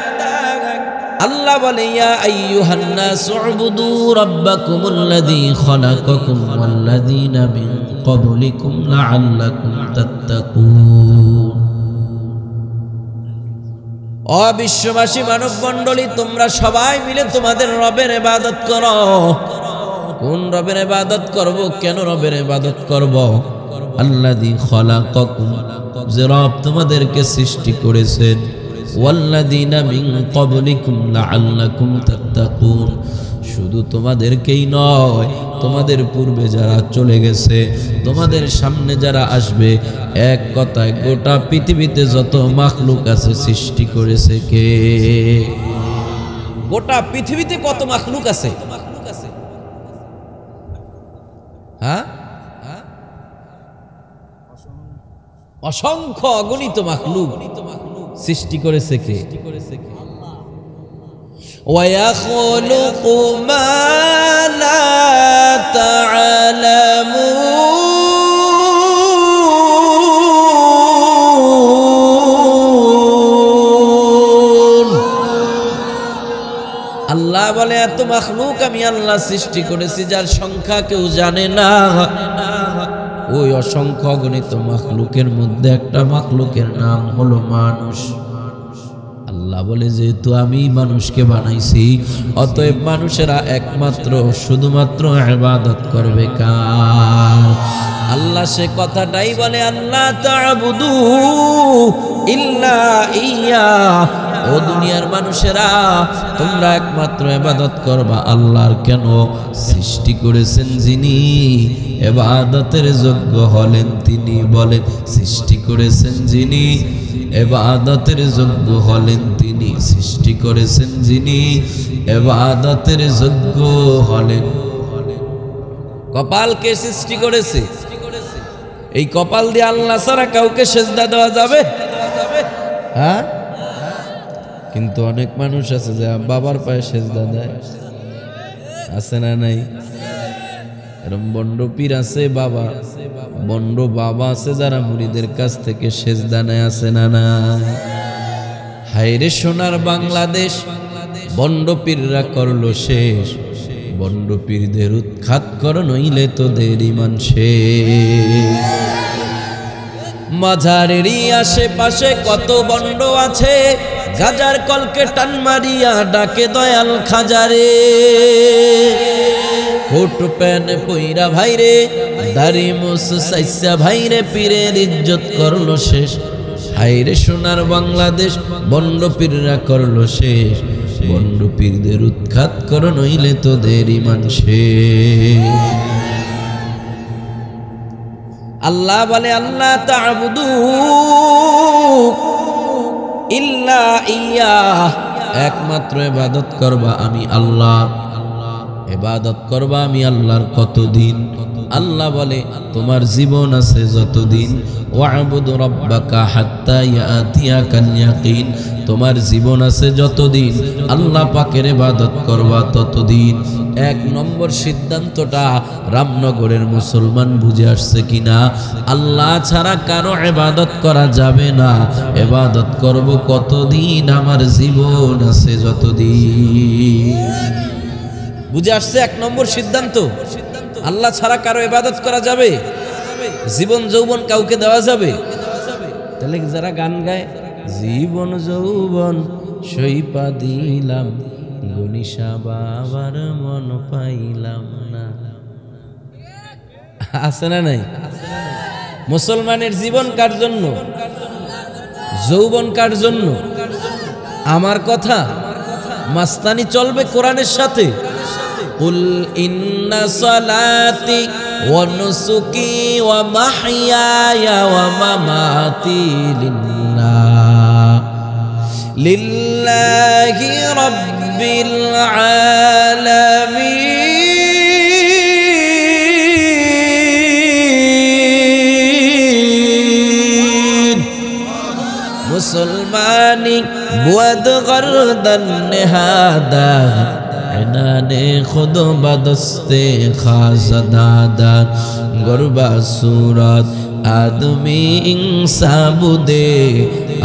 আল্লাহ বলে, ইয়া আইয়ুহান নাসু উবুদু রাব্বাকুমুল্লাযী খালাকাকুম ওয়াল্লাযীনা মিন ক্বাবলিকুম লাআল্লাকুম তাত্তাকুন। ও বিশ্ববাসী মানব মণ্ডলী, তোমরা সবাই মিলে তোমাদের রবের ইবাদত করো। কোন রবের ইবাদত করব? কেন রবের ইবাদত করব? আল্লাযী খালাকাকুম, যে রব তোমাদেরকে সৃষ্টি করেছেন, ওয়াল্লাযীনা মিন ক্বাবলিকুম লাআল্লাকুম তাত্তাকুন। শুধু তোমাদেরকেই নয়, তোমাদের পূর্বে যারা চলে গেছে, তোমাদের সামনে যারা আসবে, এক কথায় গোটা পৃথিবীতে যত মাখলুক আছে সৃষ্টি করেছে কে? গোটা পৃথিবীতে কত মাখলুক আছে? হ্যাঁ, অসংখ্য অগণিত মাখলুক সৃষ্টি করেছে কে? ওয়ায়াখলুকু মা লা তা'লামুন। আল্লাহ বলে, এত মাখলুক আমি আল্লাহ সৃষ্টি করেছি যার সংখ্যা কেউ জানে না। ওই অসংখ্য অগণিত মাখলুকের মধ্যে একটা মাখলুকের নাম হলো মানুষ। আল্লাহ বলে, যেহেতু আমি মানুষকে বানাইছি, অতএব মানুষেরা একমাত্র শুধুমাত্র ইবাদত করবে কার? আল্লাহ সে কথাটাই বলে, আল্লাহ তা'বুদু ইল্লা ইয়্যাহ। ও ও দুনিয়ার মানুষেরা, তোমরা একমাত্র ইবাদত করবা আল্লাহর। কেন? সৃষ্টি করেছেন যিনি, ইবাদতের যোগ্য হলেন তিনি। বলেন, সৃষ্টি করেছেন যিনি, ইবাদতের যোগ্য হলেন তিনি। সৃষ্টি করেছেন যিনি, ইবাদতের যোগ্য হলেন। কপালকে সৃষ্টি করেছে, এই কপাল দিয়ে আল্লাহ ছাড়া কাউকে সেজদা দেওয়া যাবে? হ্যাঁ, কিন্তু অনেক মানুষ আছে যে বাবার পায়ে সেজদা দেয়, আছে না নাই? এরকম বন্ড পীর আছে, বাবা বন্ড বাবা আছে যারা মুরিদের কাছ থেকে সেজদা নেয়, আছে না নাই? হায়রে সোনার বাংলাদেশ, বন্ড পীররা করলো শেষ। বন্ড পীরদের উৎখাত কর, নইলে তোদের ঈমান শেষ। মাঝারেরই আশেপাশে কত বন্ড আছে, গাজার কলকে টান মারিয়া ডাকে দয়াল খাজারে। কোট প্যান পইরা ভাইরে, দাড়ি মুছ সাইসা ভাইরে, পীরের ইজ্জত করলো শেষ। হায়রে সোনার বাংলাদেশ, বন্ড পীররা করলো শেষ। বন্ড পীরদের উৎখাত কর, নইলে তোদের ঈমান শেষ। আল্লাহ বলে, আল্লাহ তা'বুদু ইল্লা ইয়্যাহ, একমাত্র ইবাদত করবা আমি আল্লাহ। ইবাদত করবা আমি আল্লাহর কতদিন? আল্লাহ বলে, তোমার জীবন আছে যতদিন। ওয়া'বুদু রাব্বাকা হাত্তা ইয়াতিয়াকাল ইয়াকিন, তোমার জীবন আছে যতদিন আল্লাহ পাকের ইবাদত করবা ততদিন। এক নম্বর সিদ্ধান্তটা রামনগরের মুসলমান বুঝে আসছে কিনা? আল্লাহ ছাড়া কারো ইবাদত করা যাবে না। ইবাদত করব কতদিন? আমার জীবন আছে যতদিন। বুঝে আসছে এক নম্বর সিদ্ধান্ত, আল্লাহ ছাড়া কারো ইবাদত করা যাবে? জীবন যৌবন কাউকে দেওয়া যাবে? তাহলে যারা গান গায়, জীবন যৌবন সইপা দিলাম, গনিশা বাবার মন পাইলাম না, আছে না নাই? মুসলমানের জীবন কার জন্য? যৌবন কার জন্য? আমার কথা মাস্তানি চলবে কোরআনের সাথে। কুল ইন্না সালাতি ওয়া নুসুকি ওয়া মাহইয়ায়া ওয়া মামাতি লিল্লাহি রাব্বিল আলামিন। মুসলমানি বুয়াদ গরদান নেহাদা, এনানে খুদ বদস্তে খাজদাদা, গরবা সুরাত আদমি ইনসাবুদে,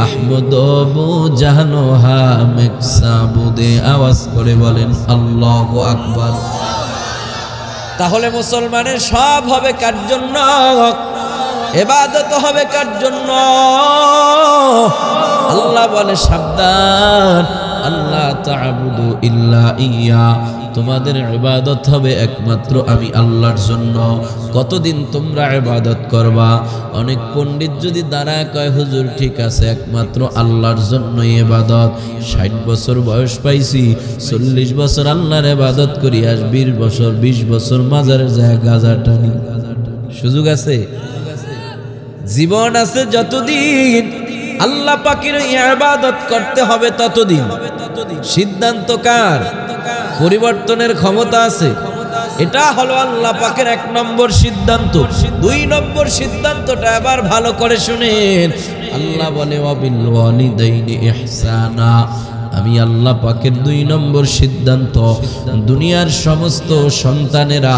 আহমদ বু জাহানো হামিক সাবুদে। আওয়াজ করে বলেন আল্লাহু আকবার। তাহলে মুসলমানের সব হবে কার জন্য? ইবাদত হবে কার জন্য? আল্লাহ বলে, সাবধান, আল্লাহ তা'বুদু ইল্লা ইয়্যা, তোমাদের ইবাদত হবে একমাত্র আমি আল্লাহর জন্য। কতদিন তোমরা ইবাদত করবা? অনেক পণ্ডিত যদি দাঁড়ায় কয়, হুজুর ঠিক আছে, একমাত্র আল্লাহর জন্যই ইবাদত। 60 বছর বয়স পাইছি, 40 বছর আল্লাহর ইবাদত করি, আজ 20 বছর 20 বছর মাজারে যায় গাঁজা টানি। সুযোগ আছে? জীবন আছে যতদিন আল্লাহ পাকের ইবাদত করতে হবে ততদিন। সিদ্ধান্ত কার? পরিবর্তনের ক্ষমতা আছে। এটা হলো আল্লাহ পাকের 1 নম্বর সিদ্ধান্ত। 2 নম্বর সিদ্ধান্তটা আবার ভালো করে শুনেন। আল্লাহ বলে, ওয়াবিল ওয়ালিদাইনি ইহসানা, আমি আল্লাহ পাকের 2 নম্বর সিদ্ধান্ত, দুনিয়ার সমস্ত সন্তানেরা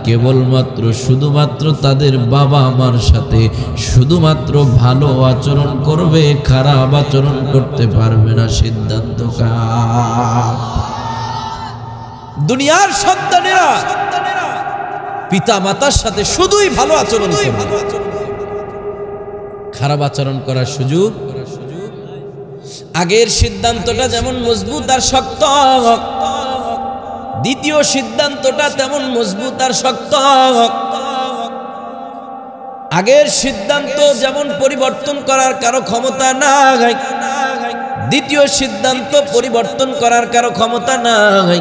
কেবলমাত্র শুধুমাত্র তাদের বাবা মার সাথে শুধুমাত্র ভালো আচরণ করবে, খারাপ আচরণ করতে পারবে না। সিদ্ধান্ত কার? দুনিয়ার সন্তানেরা পিতা মাতার সাথে শুধুই ভালো আচরণ করবে, খারাপ আচরণ করার সুযোগ। আগের সিদ্ধান্তটা যেমন মজবুত আর শক্ত, দ্বিতীয় সিদ্ধান্তটা তেমন মজবুত আর শক্ত। আগের সিদ্ধান্ত যেমন পরিবর্তন করার কারো ক্ষমতা নাই, দ্বিতীয় সিদ্ধান্ত পরিবর্তন করার কারো ক্ষমতা নাই।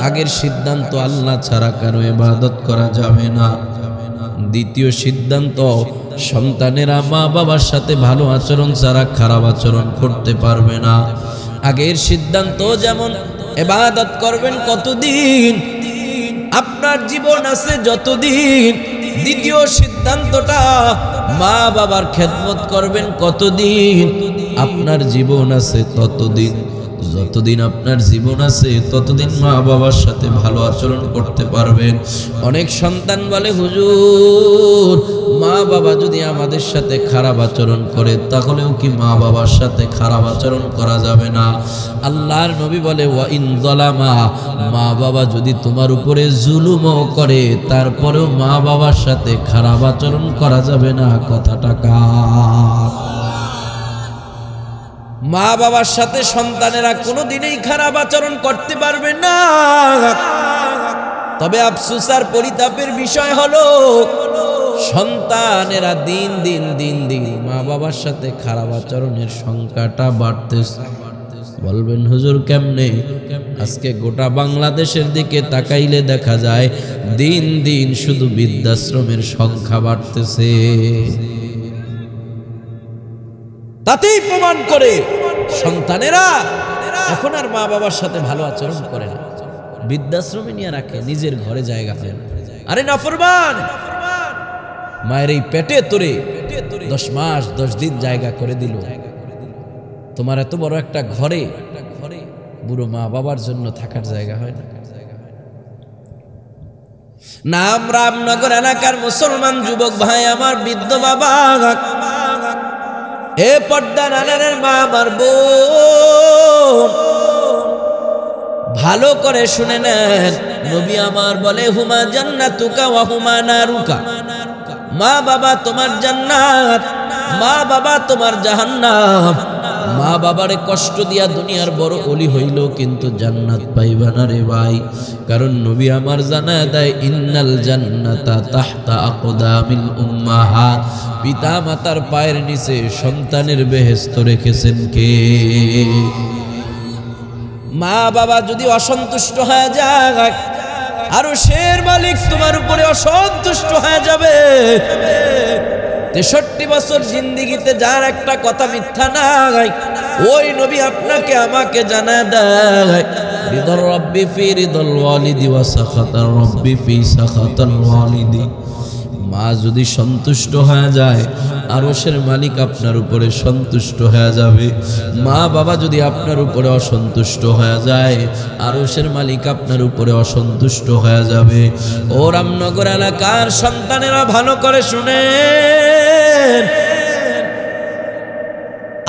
আগের সিদ্ধান্ত আল্লাহ ছাড়া কারো ইবাদত করা যাবে না। দ্বিতীয় সিদ্ধান্ত সন্তানেরা মা বাবার সাথে ভালো আচরণ ছাড়া খারাপ আচরণ করতে পারবে না। আগের সিদ্ধান্ত যেমন ইবাদত করবেন কতদিন, আপনার জীবন আছে যতদিন। দ্বিতীয় সিদ্ধান্তটা মা বাবার খেদমত করবেন কতদিন, আপনার জীবন আছে ততদিন। যতদিন আপনার জীবন আছে ততদিন মা বাবার সাথে ভালো আচরণ করতে পারবেন। অনেক সন্তান বলে, হুজুর মা বাবা যদি আমাদের সাথে খারাপ আচরণ করে তাহলেও কি মা বাবার সাথে খারাপ আচরণ করা যাবে না? আল্লাহর নবী বলে, ওয়া ইন যালামা, মা বাবা যদি তোমার উপরে জুলুমও করে তারপরেও মা বাবার সাথে খারাপ আচরণ করা যাবে না। কথাটা কার? মা বাবার সাথে সন্তানেরা কোনোদিনই খারাপ আচরণ করতে পারবে না। তবে আফসোস আর পরিতাপের বিষয় হলো সন্তানেরা দিন দিন মা বাবার সাথে খারাপ আচরণের সংখ্যাটা বাড়তেছে। বলবেন হুজুর কেমনে? আজকে গোটা বাংলাদেশের দিকে তাকাইলে দেখা যায় দিন দিন শুধু বৃদ্ধাশ্রমের সংখ্যা বাড়তেছে। তাতেই প্রমাণ করে সন্তানেরা এখন আর মা বাবার সাথে ভালো আচরণ করে না, বৃদ্ধাশ্রমে নিয়ে রাখে, নিজের ঘরে জায়গা হয় না। আরে নাফরমান, মায়ের এই পেটে তোরে 10 মাস 10 দিন জায়গা করে দিল, তোমার এত বড় একটা ঘরে বুড়ো মা বাবার জন্য থাকার জায়গা হয় না। নাম রামনগর এলাকার মুসলমান যুবক ভাই আমার, বৃদ্ধ বাবা, এ পর্দা নানারের মা আমার বোন, ভালো করে শুনে নেন। নবী আমার বলে, হুমা জান্নাতুকা ওয়া হুমা নারুকা, মা বাবা তোমার জান্নাত, মা বাবা তোমার জাহান্নাম। মা বাবারে কষ্ট দিয়া দুনিয়ার বড় ওলি হইল কিন্তু জান্নাত পাইবা না রে ভাই। কারণ নবী আমার জানায় দেয়, ইন্নাল জান্নাতা তাহতা আকদামিল উম্মাহাত, পিতা মাতার পায়ের নিচে সন্তানের বেহেশত রেখেছেন কে? মা বাবা যদি অসন্তুষ্ট হয়ে যায়, আরশের মালিক তোমার উপরে অসন্তুষ্ট হয়ে যাবে। 63 বছর জিন্দেগিতে যার একটা কথা মিথ্যা নাই, ওই নবী আপনাকে আমাকে জানায় দেয়, রিদর রব্বি ফি রিদল ওয়ালিদি ওয়া সাখাতার রব্বি ফি সাখাতাল ওয়ালিদি। মা যদি সন্তুষ্ট হয়ে যায়, আরশের মালিক আপনার উপরে সন্তুষ্ট হয়ে যাবে। মা বাবা যদি আপনার উপরে অসন্তুষ্ট হয়ে যায়, আরশের মালিক আপনার উপরে অসন্তুষ্ট হয়ে যাবে। ও রামনগর এলাকার সন্তানেরা ভালো করে শুনেন,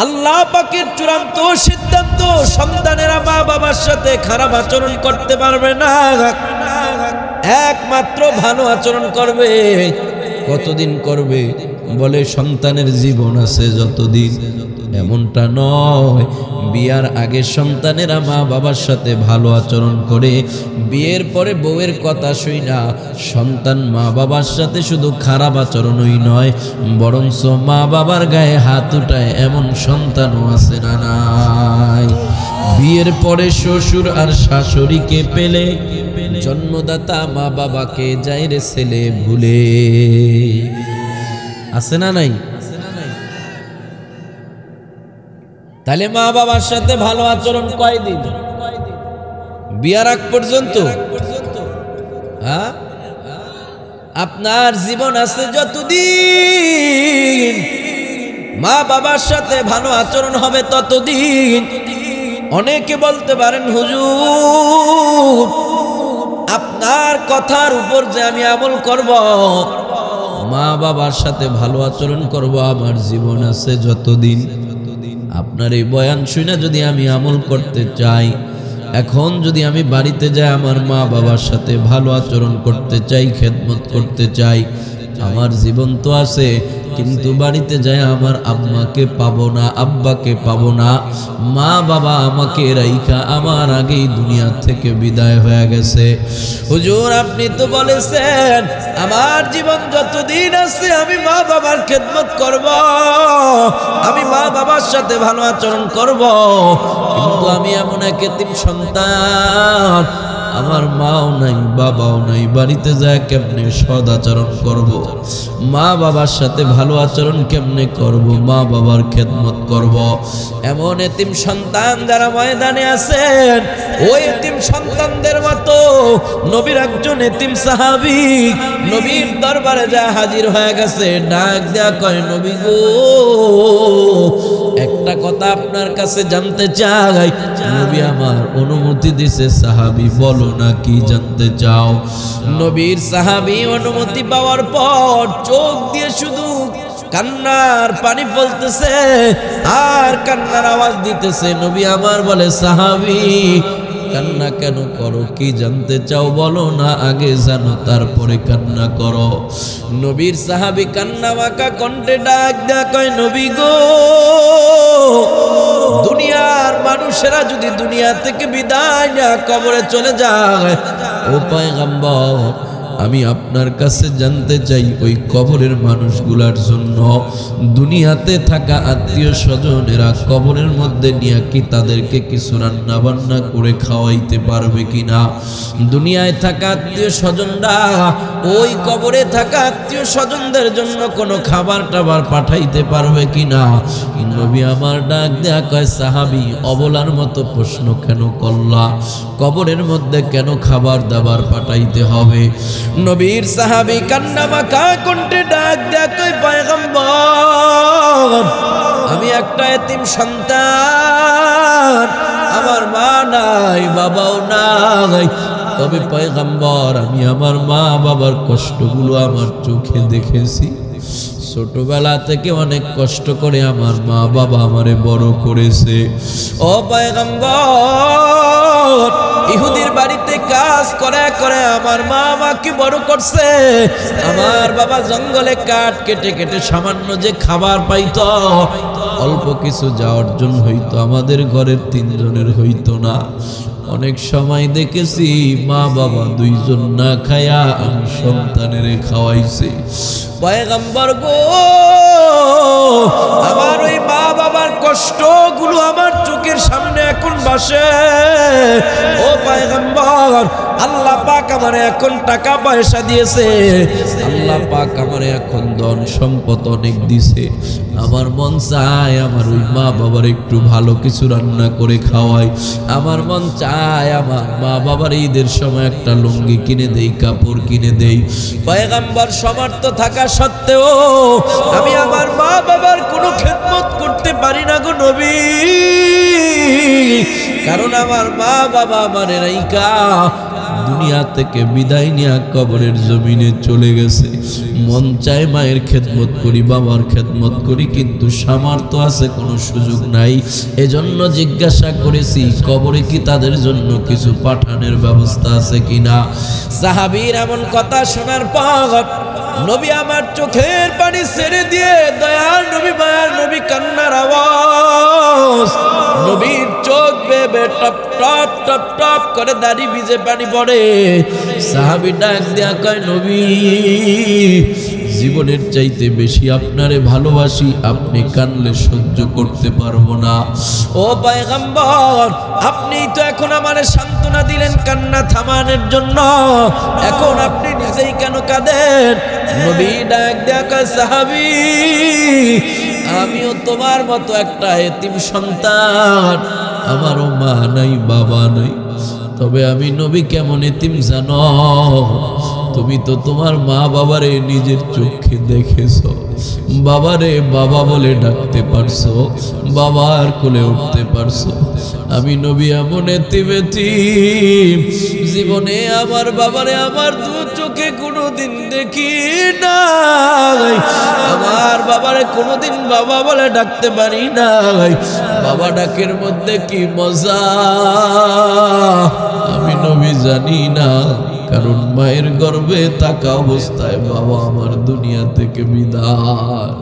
আল্লাহ পাকের চূড়ান্ত সিদ্ধান্ত, সন্তানেরা মা বাবার সাথে খারাপ আচরণ করতে পারবে না, একমাত্র ভালো আচরণ করবে। কতদিন করবে? বলে সন্তানের জীবন আছে যতদিন। এমনটা নয়, বিয়ার আগে সন্তানেরা মা বাবার সাথে ভালো আচরণ করে, বিয়ের পরে বউয়ের কথা শুই না সন্তান মা বাবার সাথে শুধু খারাপ আচরণই নয়, বরঞ্চ মা বাবার গায়ে হাত উঠায় এমন সন্তানও আছে না নাই? বিয়ের পরে শ্বশুর আর শাশুড়িকে পেলে জন্মদাতা মা বাবাকে যায় রে ছেলে ভুলে। আছে না নাই? তাহলে মা বাবার সাথে ভালো আচরণ কয়দিন? বিয়ার আগ পর্যন্ত? হ্যাঁ, আপনার জীবন আছে যতদিন মা বাবার সাথে ভালো আচরণ হবে ততদিন। অনেকে বলতে পারেন, হুজুর আপনার কথার উপর যে আমি আমল করব, মা বাবার সাথে ভালো আচরণ করব, আমার জীবন আছে যতদিন। আপনার এই বয়ান শুনে যদি আমি আমল করতে চাই, এখন যদি আমি বাড়িতে যাই আমার মা বাবার সাথে ভালো আচরণ করতে চাই, খেদমত করতে চাই, আমার জীবন তো আছে, কিন্তু বাড়িতে যায় আমার আম্মাকে পাবো না, আব্বাকে পাবো না। মা বাবা আমাকে রাইখা আমার আগেই দুনিয়া থেকে বিদায় হয়ে গেছে। হুজুর আপনি তো বলেছেন আমার জীবন যতদিন আছে আমি মা বাবার খেদমত করব, আমি মা বাবার সাথে ভালো আচরণ করব, কিন্তু আমি এমন এক এতিম সন্তান, আমার মাও নাই বাবাও নাই, বাড়িতে যায় কেমনে সদাচরণ করব, মা বাবার সাথে ভালো আচরণ কেমনে করব, মা বাবার খেদমত করব। এমন এতিম সন্তান যারা ময়দানে আছেন, ওই এতিম সন্তানদের মতো নবীর একজন এতিম সাহাবী নবীর দরবারে যা হাজির হয়ে গেছে, ডাক দেয়া কয়, নবী গো একটা কথা আপনার কাছে জানতে চাই। নবী আমার অনুমতি দিছে। সাহাবী বলো না কি জানতে চাও? নবীর সাহাবী অনুমতি পাওয়ার পর চোখ দিয়ে শুধু কান্নার পানি ফলতেছে আর কান্নার আওয়াজ দিতেছে। নবী আমার বলে, সাহাবী কান্না কেন করো, কি জানতে চাও বলো না, আগে জানো তারপরে কান্না করো। নবীর সাহাবী কান্না মাখা কণ্ঠে ডাক দেয়া কয়, নবী গো দুনিয়ার মানুষেরা যদি দুনিয়া থেকে বিদায় না কবরে চলে যায়, ও পয়গম্বর আমি আপনার কাছে জানতে চাই ওই কবরের মানুষগুলার জন্য দুনিয়াতে থাকা আত্মীয় স্বজনেরা কবরের মধ্যে নিয়ে কি তাদেরকে কিছু রান্না বান্না করে খাওয়াইতে পারবে কিনা? দুনিয়ায় থাকা আত্মীয় স্বজনরা ওই কবরে থাকা আত্মীয় স্বজনদের জন্য কোনো খাবার টাবার পাঠাইতে পারবে কিনা? নবী আমার ডাক দেয়া কয়, সাহাবী অবলার মতো প্রশ্ন কেন করলা? কবরের মধ্যে কেন খাবার দাবার পাঠাইতে হবে? নবীর সাহাবী কান্না মাখা কণ্ঠে ডাক দেয়া কয়, পয়গম্বর আমি একটা এতিম সন্তান, আমার মা নাই বাবাও নাই, তবে পয়গম্বর আমি আমার মা বাবার কষ্টগুলো আমার চোখে দেখেছি। ছোটবেলা থেকে অনেক কষ্ট করে আমার মা বাবা আমারে বড় করেছে। ও পয়গম্বর ইহুদির বাড়িতে কাজ করে করে আমার মা আমাকে বড় করছে। আমার বাবা জঙ্গলে কাঠ কেটে কেটে সামান্য যে খাবার পাইতো, অল্প কিছু যা অর্জন হইতো আমাদের ঘরের তিনজনের হইতো না। অনেক সময় দেখেছি মা বাবা দুইজন না খায়া আমি সন্তানের খাওয়াইছি। পয়গম্বর গো আমার ওই মা বাবার কষ্টগুলো আমার চোখের সামনে এখন ভাসে। ও পয়গম্বর আল্লাহ পাক আমারে এখন টাকা পয়সা দিয়েছে, আল্লাহ পাক আমারে এখন ধন সম্পদ অনেক দিছে। আমার মন চায় আমার ওই মা বাবার একটু ভালো কিছু রান্না করে খাওয়াই। আমার মন চায় আমার মা বাবার ঈদের সময় একটা লুঙ্গি কিনে দেই, কাপড় কিনে দেই। পয়গম্বর সমর্থ থাকা সত্ত্বেও আমি আমার মা বাবার কোনো খেদমত করতে পারি না গো নবী, কারণ আমার মা বাবা আমার রাইকা দুনিয়া থেকে বিদায় নিয়ে কবরের জমিনে চলে গেছে। মন চায় মায়ের খেদমত করি, বাবার খেদমত করি, কিন্তু সামর্থ্য আছে কোনো সুযোগ নাই। এজন্য জিজ্ঞাসা করেছি কবরে কি তাদের জন্য কিছু পাঠানোর ব্যবস্থা আছে কিনা। সাহাবীর এমন কথা শোনার পর নবী আমার চোখের পানি ছেড়ে দিয়ে দয়ার নবী মায়ার নবী কান্নার আওয়াজ, নবীর চোখ বেয়ে টপ টপ টপ টপ করে দাড়ি ভিজে পানি পড়ে। সাহাবী ডাক দেয়া কয়, নবী জীবনের চাইতে বেশি আপনারে ভালোবাসি, আপনি কানলে সহ্য করতে পারবো না। ও পয়গম্বর আপনি তো এখন আমারে সান্ত্বনা দিলেন কান্না থামানোর জন্য, এখন আপনি নিজেই কেন কাঁদেন? নবী ডাক দেয়া কয়, সাহাবী আমিও তোমার মতো একটা এতিম সন্তান, আমারও মা নাই বাবা নাই, তবে আমি নবী কেমন এতিম জানো? তুমি তো তোমার মা বাবারে নিজের চোখে দেখেছো, বাবারে বাবা বলে ডাকতে পারছো, বাবার কোলে উঠতে পারছো। আমি নবী এমন এতিম জীবনে আমার বাবারে আমার দু চোখে কোনোদিন দেখি নাই, আমার বাবারে কোনোদিন বাবা বলে ডাকতে পারি নাই। বাবা ডাকের মধ্যে কি মজা আমি নবী জানি না, কারণ মায়ের গর্ভে থাকা অবস্থায় বাবা আমার দুনিয়া থেকে বিদায়।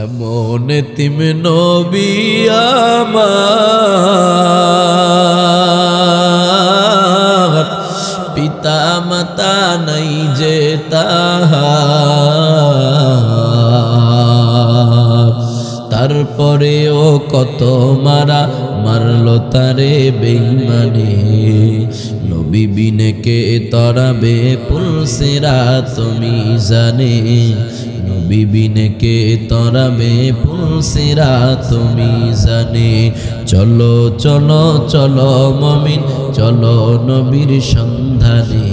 এমন এতিম নবী আমার, পিতা মাতা নাই যে তাহার, তারপরেও কত মারা মারলো তারে বেঈমানে। নবী বিনে কে তরাবে পুলসিরা তুমি জানে, নবী বিনে কে তরাবে পুলসিরা তুমি জানে। চলো চলো চলো মুমিন চলো নবীর সন্ধানে,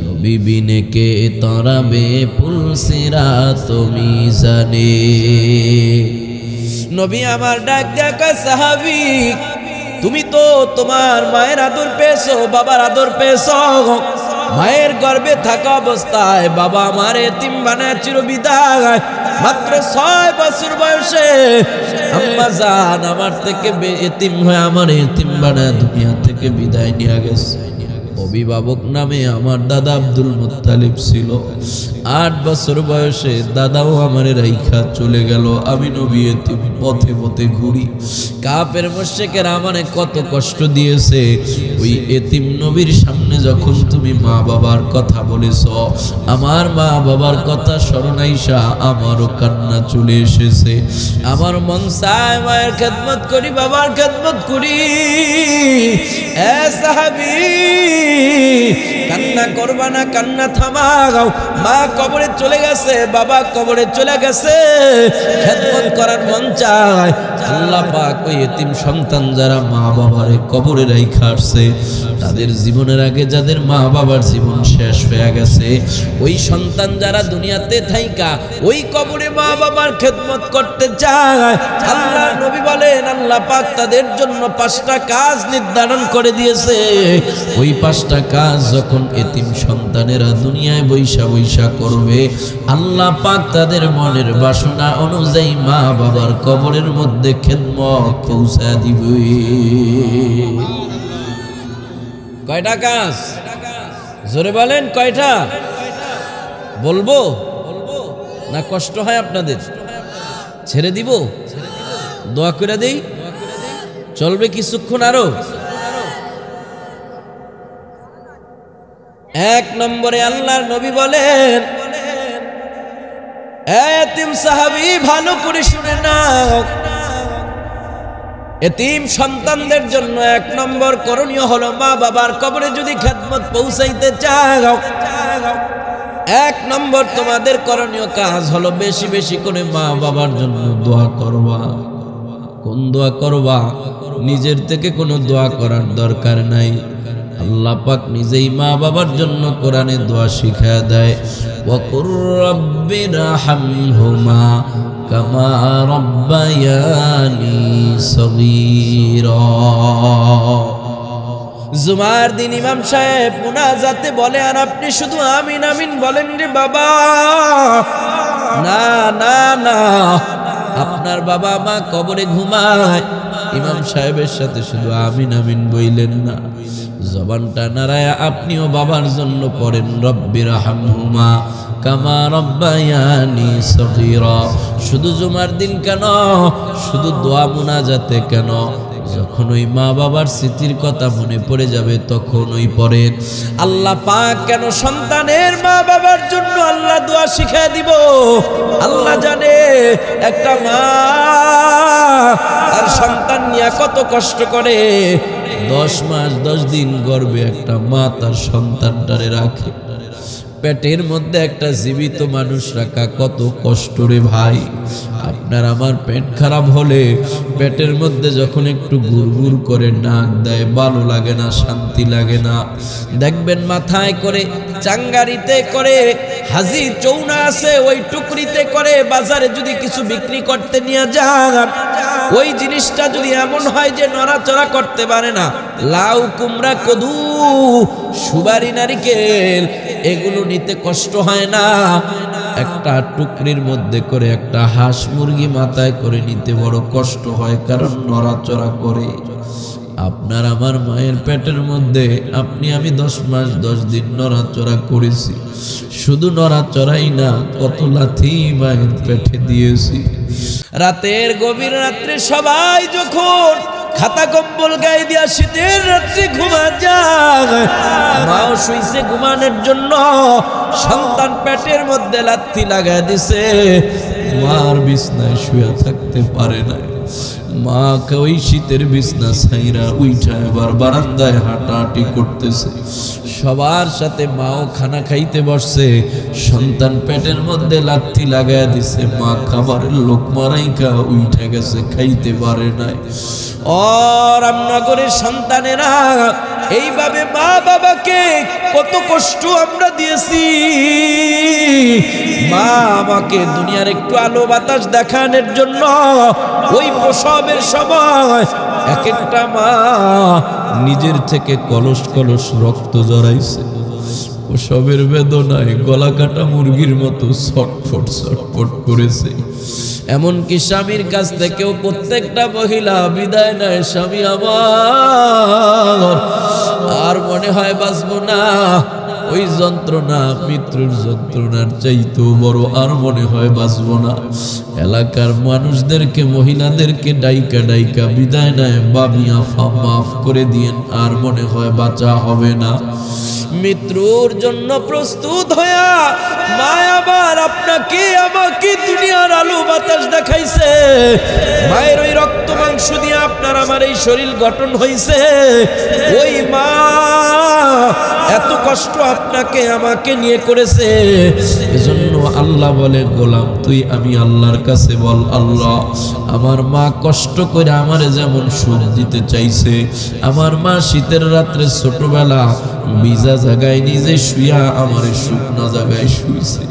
নবী বিনে কে তরাবে পুলসিরা তুমি জানে। নবী আমার ডাক দেখা সাহাবী, তুমি তো তোমার মায়ের আদর পেয়েছো, বাবার আদর পেয়েছো। মায়ের গর্ভে থাকা অবস্থায় বাবা আমার এতিম বানায় চিরবিদায়। মাত্র 6 বছর বয়সে আম্মা জান আমার থেকে এতিম হয়ে আমার এতিম বানায় দুনিয়া থেকে বিদায় নিয়ে গেছে। অভিভাবক নামে আমার দাদা আব্দুল মুত্তালিব ছিল। 8 বছর বয়সে দাদাও আমারে রাইখা চলে গেল। আমি নবী এতিম পথে পথে ঘুরি। কাফের মুশরিকেরা আমারে কত কষ্ট দিয়েছে। ওই এতিম নবীর সামনে যখন তুমি মা বাবার কথা বলেছ, আমার মা বাবার কথা স্মরণ আইসা আমারও কান্না চলে এসেছে। আমার মন চায় মায়ের খেদমত করি, বাবার খেদমত করি। এ সাহাবী, কান্না করবা না, কান্না থামাও। মা কবরে চলে গেছে, বাবা কবরে চলে গেছে, খেদমত করার মন চায়। আল্লাহ পাক ওই এতিম সন্তান যারা মা বাবারে কবরে রাইখা আসছে, তাদের জীবনের আগে যাদের মা বাবার জীবন শেষ হয়ে গেছে, ওই সন্তান যারা দুনিয়াতে থাইকা ওই কবরে মা বাবার খেদমত করতে চায়, আল্লাহ নবী বলেন আল্লাহ পাক তাদের জন্য 5টা কাজ নির্ধারণ করে দিয়েছে। ওই 5টা কাজ যখন এতিম সন্তানেরা দুনিয়ায় বৈশা বৈশা করবে, আল্লাহ পাক তাদের মনের বাসনা অনুযায়ী মা বাবার কবরের মধ্যে খেদমত পৌঁছা দিবে। কয়টা কাজ? জোরে বলেন কয়টা? বলবো না কষ্ট হয় আপনাদের? ছেড়ে দিব? দোয়া করে দেই? চলবে কিছুক্ষণ আরো? 1 নম্বরে আল্লাহর নবী বলেন, এতিম সাহাবী ভালো করে শুনে নাও, এতিম সন্তানদের জন্য 1 নম্বর করণীয় হলো মা বাবার কবরে যদি খেদমত পৌঁছাইতে চাও, 1 নম্বর তোমাদের করণীয় কাজ হলো বেশি বেশি করে মা বাবার জন্য দোয়া করবা। কোন দোয়া করবা? নিজের থেকে কোনো দোয়া করার দরকার নাই। আল্লাহ পাক নিজেই মা বাবার জন্য কোরআনে দোয়া শিখায়া দেয়, ওয়াকুর রাব্বিরহামহুমা কামা রাব্বায়ানি সগীরা। জুমার দিন ইমাম সাহেব মুনাজাতে বলে, আর আপনি শুধু আমিন আমিন বলেন রে বাবা। না না না, আপনার বাবা মা কবরে ঘুমায়, ইমাম সাহেবের সাথে শুধু আমিন আমিন বইলেন না, জবানটা নাড়ায়া আপনিও বাবার জন্য পড়েন, রব্বিরহামহুমা কামা রাব্বায়ানি সগীরা। শুধু জুমার দিন কেন, শুধু দোয়া মুনাজাতে কেন, যখন ওই মা বাবার স্মৃতির কথা মনে পড়ে যাবে তখন ওই পড়েন। আল্লাহ পাক কেন সন্তানের মা বাবার জন্য আল্লাহ দোয়া শিখায় দিব? আল্লাহ জানে একটা মা তার সন্তান নিয়ে কত কষ্ট করে। 10 মাস 10 দিন গর্ভে একটা মা তার সন্তানটারে রাখে। পেটের মধ্যে একটা জীবিত মানুষ রাখা কত কষ্ট রে ভাই। আপনার আমার পেট খারাপ হলে পেটের মধ্যে যখন একটু গুড়গুড় করে নাক দেয়, ভালো লাগে না, শান্তি লাগে না। দেখবেন মাথায় করে, চাঙ্গারিতে করে, হাজি চৌনা আছে ওই টুকরিতে করে বাজারে যদি কিছু বিক্রি করতে নিয়ে যান, ওই জিনিসটা যদি এমন হয় যে নড়াচড়া করতে পারে না, লাউ কুমড়া কদু সুবারি নারিকেল এগুলো নিতে কষ্ট হয় না, একটা টুকরির মধ্যে করে একটা হাঁস মুরগি মাথায় করে নিতে বড় কষ্ট হয়, কারণ নড়াচড়া করে। আপনার আমার মায়ের পেটের মধ্যে আপনি আমি 10 মাস 10 দিন নড়াচড়া করেছি। শুধু নড়াচড়াই না, কত লাথি মায়ের পেটে দিয়েছি। রাতের গভীর রাত্রে সবাই যখন খাতা কম্বল গায়ে দিয়া শীতের রাত্রে ঘুমা যায়, মাও শুইছে ঘুমানোর জন্য, সন্তান পেটের মধ্যে লাথি লাগায় দিছে। মার বিছনায় শুয়ে থাকতে পারে না। মা ওই শীতের বিছনা ছাইরা উইঠা এবার বারান্দায় হাঁটাহাঁটি করতেছে। সবার সাথে মাও খানা খাইতে বসছে, সন্তান পেটের মধ্যে লাথি লাগায় দিছে। মা খাবারের লোকমা রাইখা উইঠা গেছে, খাইতে পারে নাই। রামনগরের সন্তানেরা এইভাবে মা বাবাকে কত কষ্ট আমরা দিয়েছি। মা আমাকে দুনিয়ার একটু আলো বাতাস দেখানোর জন্য ওই প্রসবের সময় এক একটা মা নিজের থেকে কলস কলস রক্ত জড়াইছে। প্রসবের বেদনায় গলা কাটা মুরগির মতো ছটফট ছটফট করেছে। এমনকি স্বামীর কাছ থেকেও প্রত্যেকটা মহিলা বিদায় নেয়, স্বামী আমার আর মনে হয় বাঁচবো না। ওই যন্ত্রণা মৃত্যুর যন্ত্রণার চাইতেও বড়, আর মনে হয় বাঁচবো না। এলাকার মানুষদেরকে মহিলাদেরকে ডাইকা ডাইকা বিদায় নেয়, বাবি আফা মাফ করে দিয়েন, আর মনে হয় বাঁচা হবে না। মৃত্যুর জন্য প্রস্তুত হইয়া মা আবার আপনাকে আমাকে দুনিয়ার আলো বাতাস দেখাইছে। মায়ের ওই রক্ত মাংস দিয়ে আপনার আমার এই শরীর গঠন হইছে। ওই মা এত কষ্ট আপনাকে আমাকে নিয়ে করেছে। এজন্য আল্লাহ বলে, গোলাম তুই আমি আল্লাহর কাছে বল, আল্লাহ আমার মা কষ্ট করে আমারে যেমন সুখ দিতে চাইছে, আমার মা শীতের রাত্রে ছোটবেলা ভিজা জায়গায় নিজে শুয়া আমারে শুকনা জায়গায় শুইছে।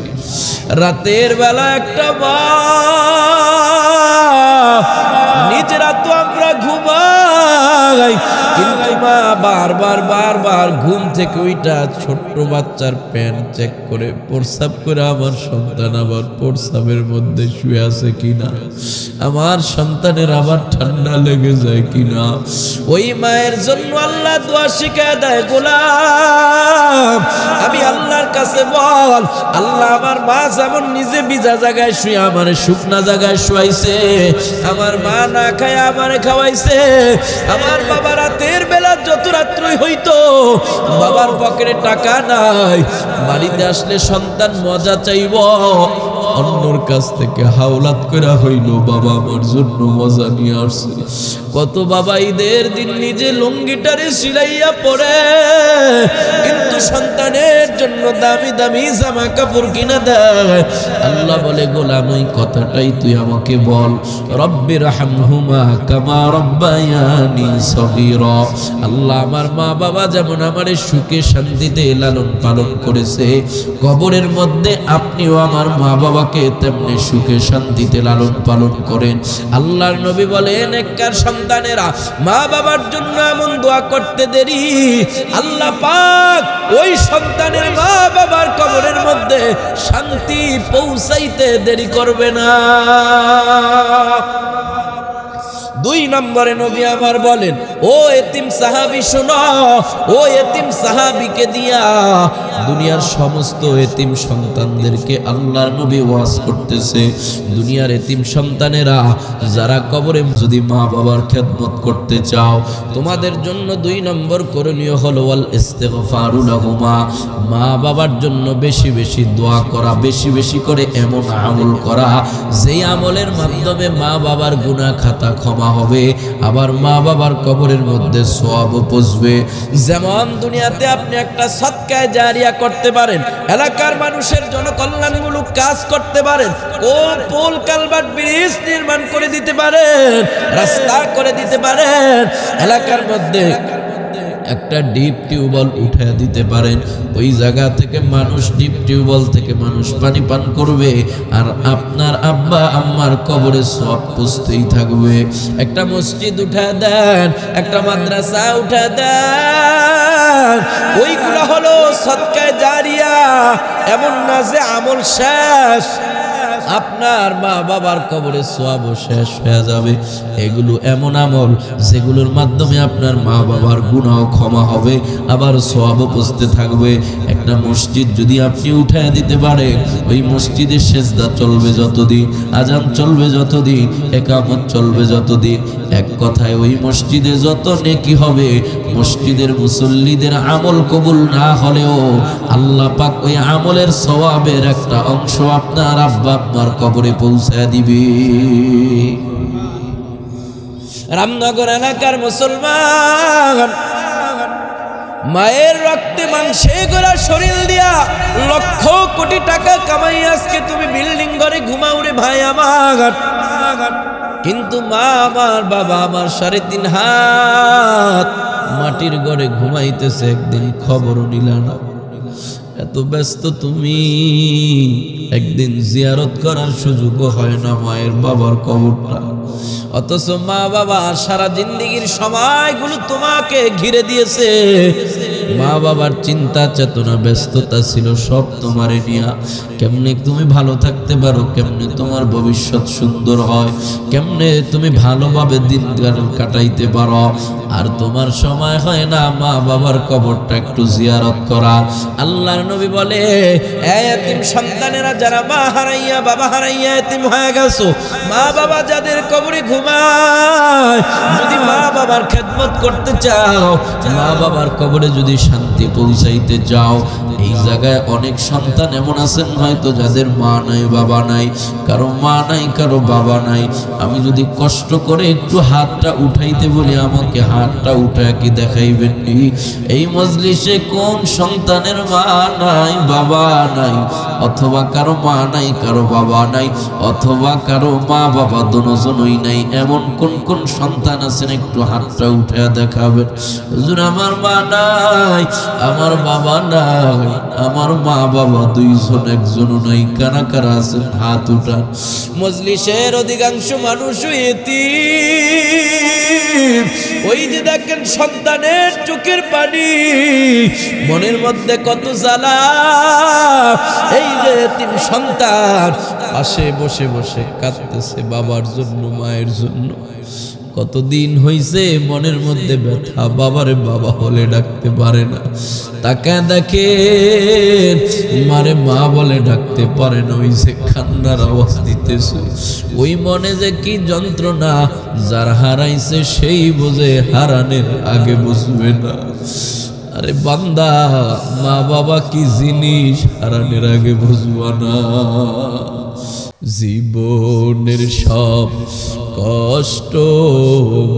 রাতের বেলা একটা মা নিজেরা তো আমরা ঘুমাই, কিন্তু মা বারবার বারবার ঘুম থেকে ওইটা ছোট্ট বাচ্চার প্যান্ট চেক করে প্রস্রাব করে আমার সন্তান আবার প্রস্রাবের মধ্যে শুয়ে আছে কিনা, আমার সন্তানের আবার ঠান্ডা লেগে যায় কিনা। ওই মায়ের জন্য আল্লাহ দোয়া শিখায় দেয়, গোলাম আমি আল্লাহর কাছে বল, আল্লাহ আমার মা যেমন নিজে ভিজা জায়গায় শুয়ে আমার শুকনা জায়গায় শুয়াইছে, আমার মা না খায় আমারে খাওয়াইছে, আমার বাবা রাতের বেলা যত রাত্রই হইতো বাবার পকেটে টাকা নাই, বাড়িতে আসলে সন্তান মজা চাইব, অন্যর কাছ থেকে হাওলাত করা হইল, বাবা আমার জন্য মজা নিয়ে আসছে। কত বাবা ঈদের দিন নিজে লুঙ্গিটারে সিলাইয়া পরে, কিন্তু সন্তানের জন্য দামি দামি জামা কাপড় কিনা দেয়। আল্লাহ বলে, গোলাম ওই কথাটাই তুই আমাকে বল, রব্বির হামহুমা কামা রব্বায়ানি সগীরা। আল্লাহ আমার মা বাবা যেমন আমারে সুখে শান্তিতে লালন পালন করেছে, কবরের মধ্যে আপনিও আমার মা বাবাকে তেমনি সুখে শান্তিতে লালন পালন করেন। আল্লাহর নবী বলেন, নেককার সন্তানেরা মা বাবার জন্য এমন দোয়া করতে দেরি, আল্লাহ পাক ওই সন্তানের মা বাবার কবরের মধ্যে শান্তি পৌঁছাইতে দেরি করবে না। 2 নম্বরে নবী আবার বলেন, ও এতিম সাহাবী শোনো, ও এতিম সাহাবীকে দিয়া দুনিয়ার সমস্ত এতিম সন্তানদেরকে আল্লাহর নবী ওয়াজ করতেছে। দুনিয়ার এতিম সন্তানেরা যারা কবরে যদি মা বাবার খেদমত করতে চাও, তোমাদের জন্য 2 নম্বর করণীয় হলো ওয়াল ইস্তিগফারু লাহুমা, মা বাবার জন্য বেশি বেশি দোয়া করা, বেশি বেশি করে এমন আমল করা যেই আমলের মাধ্যমে মা বাবার গুনাহ খাতা ক্ষমা হবে, আবার মা বাবার কবরের মধ্যে সওয়াব পৌঁছবে। যেমন দুনিয়াতে আপনি একটা সদকায়ে জারিয়া করতে পারেন, এলাকার মানুষের জনকল্যাণমূলক কাজ করতে পারেন, ও পোল কালভার্ট ব্রিজ নির্মাণ করে দিতে পারেন, রাস্তা করে দিতে পারেন, এলাকার মধ্যে একটা ডিপ টিউবওয়েল উঠে দিতে পারেন, ওই জায়গা থেকে মানুষ ডিপ টিউবওয়েল থেকে মানুষ পানি পান করবে, আর আপনার আব্বা আম্মার কবরে সব পুষতেই থাকবে। একটা মসজিদ উঠে দেন, একটা মাদ্রাসা উঠে দেন, ওইগুলো হলো সদকায়ে জারিয়া। এমন না যে আমল শেষ, আপনার মা বাবার কবরে সওয়াবও শেষ হয়ে যাবে। এগুলো এমন আমল যেগুলোর মাধ্যমে আপনার মা বাবার গুনাহ ক্ষমা হবে, আবার সওয়াবও পৌঁছতে থাকবে। একটা মসজিদ যদি আপনি উঠায় দিতে পারেন, ওই মসজিদের সেজদা চলবে যতদিন, আজান চলবে যতদিন, একামত চলবে যতদিন, এক কথায় ওই মসজিদে যত নেকি হবে, মসজিদের মুসল্লিদের আমল কবুল না হলেও আল্লাহ পাক ওই আমলের সওয়াবের একটা অংশ আপনার আব্বা আম্মার কবরে পৌঁছায় দিবে। রামনগর এলাকার মুসলমান, মায়ের রক্তে মাংসে গড়া শরীর দিয়া লক্ষ কোটি টাকা কামাই আজকে তুমি বিল্ডিং ঘরে ঘুমাও রে ভাই আমার। কিন্তু মা আমার, বাবা আমার 3.5 হাত মাটির ঘরে ঘুমাইতেছে, একদিন খবরও নিলা না। এত ব্যস্ত তুমি, একদিন জিয়ারত করার সুযোগও হয় না মায়ের বাবার কবরটা। অথচ মা বাবা সারা জিন্দেগির সময়গুলো তোমাকে ঘিরে দিয়েছে। মা বাবার চিন্তা চেতনা ব্যস্ততা ছিল সব তোমারে নিয়া। কেমনে তুমি ভালো থাকতে পারো, কেমনে তোমার ভবিষ্যৎ সুন্দর হয়, কেমনে তুমি ভালোভাবে দিন কাটাইতে পারো, আর তোমার সময় হয় না মা বাবার কবরটা একটু জিয়ারত করা। আল্লাহর নবী বলে, এতিম সন্তানেরা যারা মা হারাইয়া বাবা হারাইয়া এতিম হয়ে গেছো, মা বাবা যাদের কবরে ঘুমায়, যদি মা বাবার খেদমত করতে চাও, মা বাবার কবরে যদি শান্তি পৌঁছাইতে চাও, এই জায়গায় অনেক সন্তান এমন আছেন হয়তো যাদের মা নাই বাবা নাই, কারো মা নাই কারো বাবা নাই। আমি যদি কষ্ট করে একটু হাতটা উঠাইতে বলি, আমাকে হাতটা উঠায় কি দেখাইবেন? এই মজলিসে কোন সন্তানের মা নাই বাবা নাই, অথবা কারো মা নাই কারো বাবা নাই, অথবা কারো মা বাবা দুজনই নাই, এমন কোন কোন সন্তান আছেন? একটু হাতটা উঠায় দেখাবেন। হুজুর আমার মা নাই, আমার বাবা নাই, আমার মা বাবা দুইজন একজনও নাই, কারা কারা আছেন হাত উঠান। মজলিসের অধিকাংশ মানুষ এতিম। ওই যে দেখেন সন্তানের চোখের পানি, মনের মধ্যে কত জ্বালা। এই যে এতিম সন্তান পাশে বসে বসে কাঁদতেছে বাবার জন্য মায়ের জন্য। কতদিন হইছে মনের মধ্যে ব্যথা, বাবারে বাবা বলে ডাকতে পারে না। তাকে দেখে মারে মা বলে ডাকতে পারে না, ওই যে কান্নার আওয়াজ দিতেছে। ওই মনে যে কি যন্ত্রণা, যার হারাইছে সেই বোঝে, হারানোর আগে বুঝবে না। আরে বান্দা, মা বাবা কি জিনিস হারানোর আগে বুঝবা না। জীবনের সব কষ্ট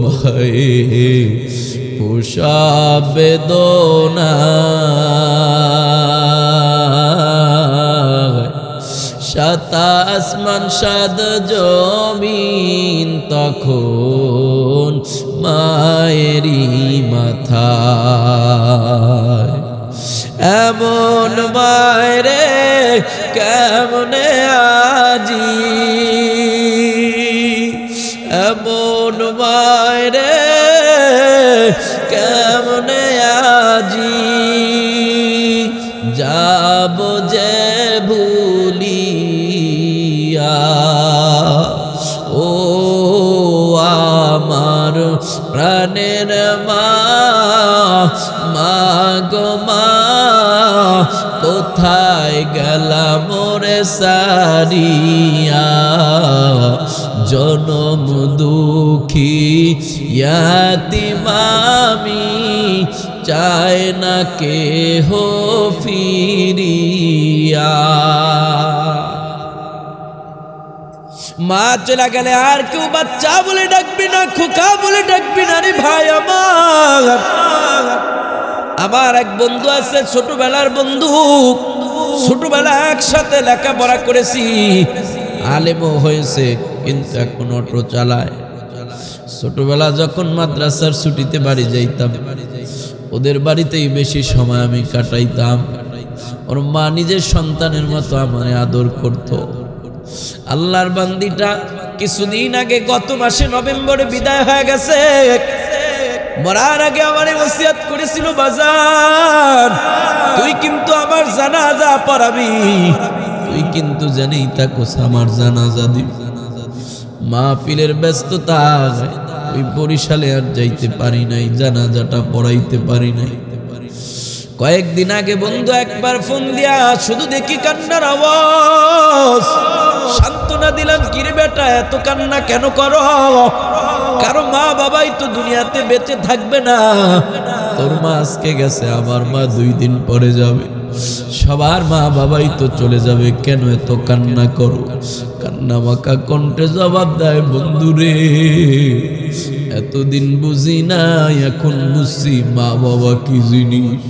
মায়ে পোষা বেদনা, সাত আসমান সাত জমিন তখন মায়েরই মাথায়। এমন মায়েরে কেমনে আজি, এমন মায়েরে কেমনে আজি, যাব যে ভুলিয়া। ও আমার প্রাণের মা, মা গো মা, কোথায় গেলাম মোরে সারিয়া। জনম দুঃখী ইয়াতিম আমি, চায় না কেহ ফিরিয়া। মা চলে গেলে আর কেউ বাচ্চা বলে ডাকবি না, খোকা বলে ডাকবি না রে ভাই আমার। আমার এক বন্ধু আছে, ছোটবেলার বন্ধু, ছোটবেলা একসাথে লেখাপড়া করেছি, আলেমও হয়েছে, কিন্তু এখন অটো চালায়। ছোটবেলা যখন মাদ্রাসার ছুটিতে বাড়ি যাইতাম, ওদের বাড়িতেই বেশি সময় আমি কাটাইতাম। ওর মা নিজের সন্তানের মতো আমারে আদর করত। আল্লাহর বান্দিটা কিছুদিন আগে গত মাসে নভেম্বরে বিদায় হয়ে গেছে। মরার আগে আমারে ওসিয়ত করেছিল, বাজার তুই কিন্তু আমার জানাজা পড়াবি, তুই কিন্তু জানেই তাকোস আমার জানাজা দিবে। মাহফিলের ব্যস্ততা, ওই বরিশালে আর যাইতে পারি নাই, জানাজাটা পড়াইতে পারি নাই। কয়েকদিন আগে বন্ধু একবার ফোন দিয়া শুধু দেখি কান্নার আওয়াজ। সান্ত্বনা দিলাম, কিরে বেটা এত কান্না কেন করো? কারো মা বাবাই তো দুনিয়াতে বেঁচে থাকবে না। তোর মা আজকে গেছে, আমার মা 2 দিন পরে যাবে, সবার মা বাবাই তো চলে যাবে, কেন এত কান্না করো? কান্না মাখা কণ্ঠে জবাব দেয়, বন্ধুরে এতদিন বুঝি নাই, এখন বুঝছি মা বাবা কি জিনিস।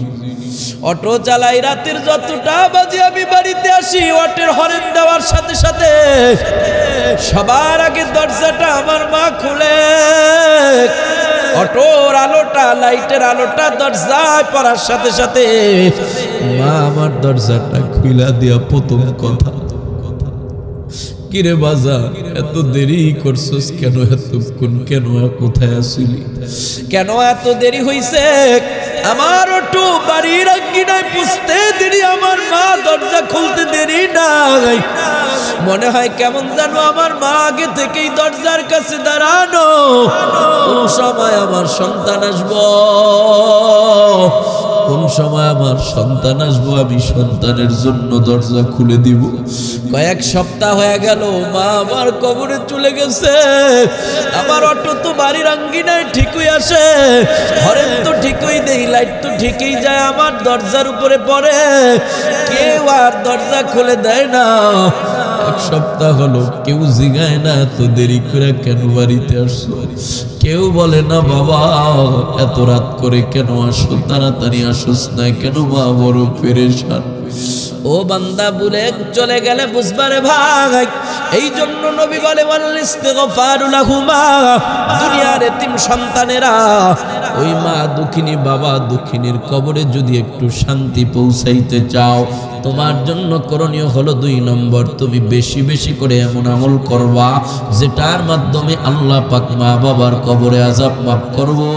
অটো চালাই, রাতের যতটা বাজে আমি বাড়িতে আসি, অটোর হরেন দেওয়ার সাথে সাথে সবার আগে দরজাটা আমার মা খুলে। অটোর আলোটা, লাইটের আলোটা দরজায় পড়ার সাথে সাথে মা আমার দরজাটা খুইলা দিয়া প্রথম কথা, কিরে বাজার এত দেরি করছস কেন? এতক্ষণ কেন? কোথায় আসিলি? কেন এত দেরি হইছে? আমার অটো বাড়ির আঙ্গিনায় পুষতে দেরি, আমার মা দরজা খুলতে দেরি নাই। মনে হয় কেমন জানো আমার মা আগে থেকেই দরজার কাছে দাঁড়ানো। কোন সময় আমার সন্তান আসবো, কোন সময় আমার সন্তান আসবো, আমি সন্তানের জন্য দরজা খুলে দিব। কয়েক সপ্তাহ হয়ে গেল, মা আমার কবরে চলে গেছে। আমার অটো তো বাড়ির আঙ্গিনায় ঠিকই আসে, হরেন তো ঠিকই দেই, লাইট তো ঠিকই যায়, আমার দরজার উপরে পড়ে, কেউ আর দরজা খুলে দেয় না। 1 সপ্তাহ হলো, কেউ জিগায় না তো দেরি করে কেন বাড়িতে আসছো। কেউ বলে না বাবা এত রাত করে কেন আসো, তাড়াতাড়ি আসোস না কেন? মা বড় পেরেশান। ও বান্দা ভুলে চলে গেলে বুঝবারে ভাই। এই জন্য নবী বলে ওয়ালিস্তিগফারু লাহুমা, দুনিয়ার এতিম সন্তানেরা ওই মা দুঃখিনী বাবা দুঃখিনীর কবরে যদি একটু শান্তি পৌঁছাইতে চাও, তোমার জন্য করণীয় হলো 2 নম্বর, তুমি বেশি বেশি করে এমন আমল করবা যেটার মাধ্যমে আল্লাহ পাক মা বাবার কবরে আযাব মাফ করবো।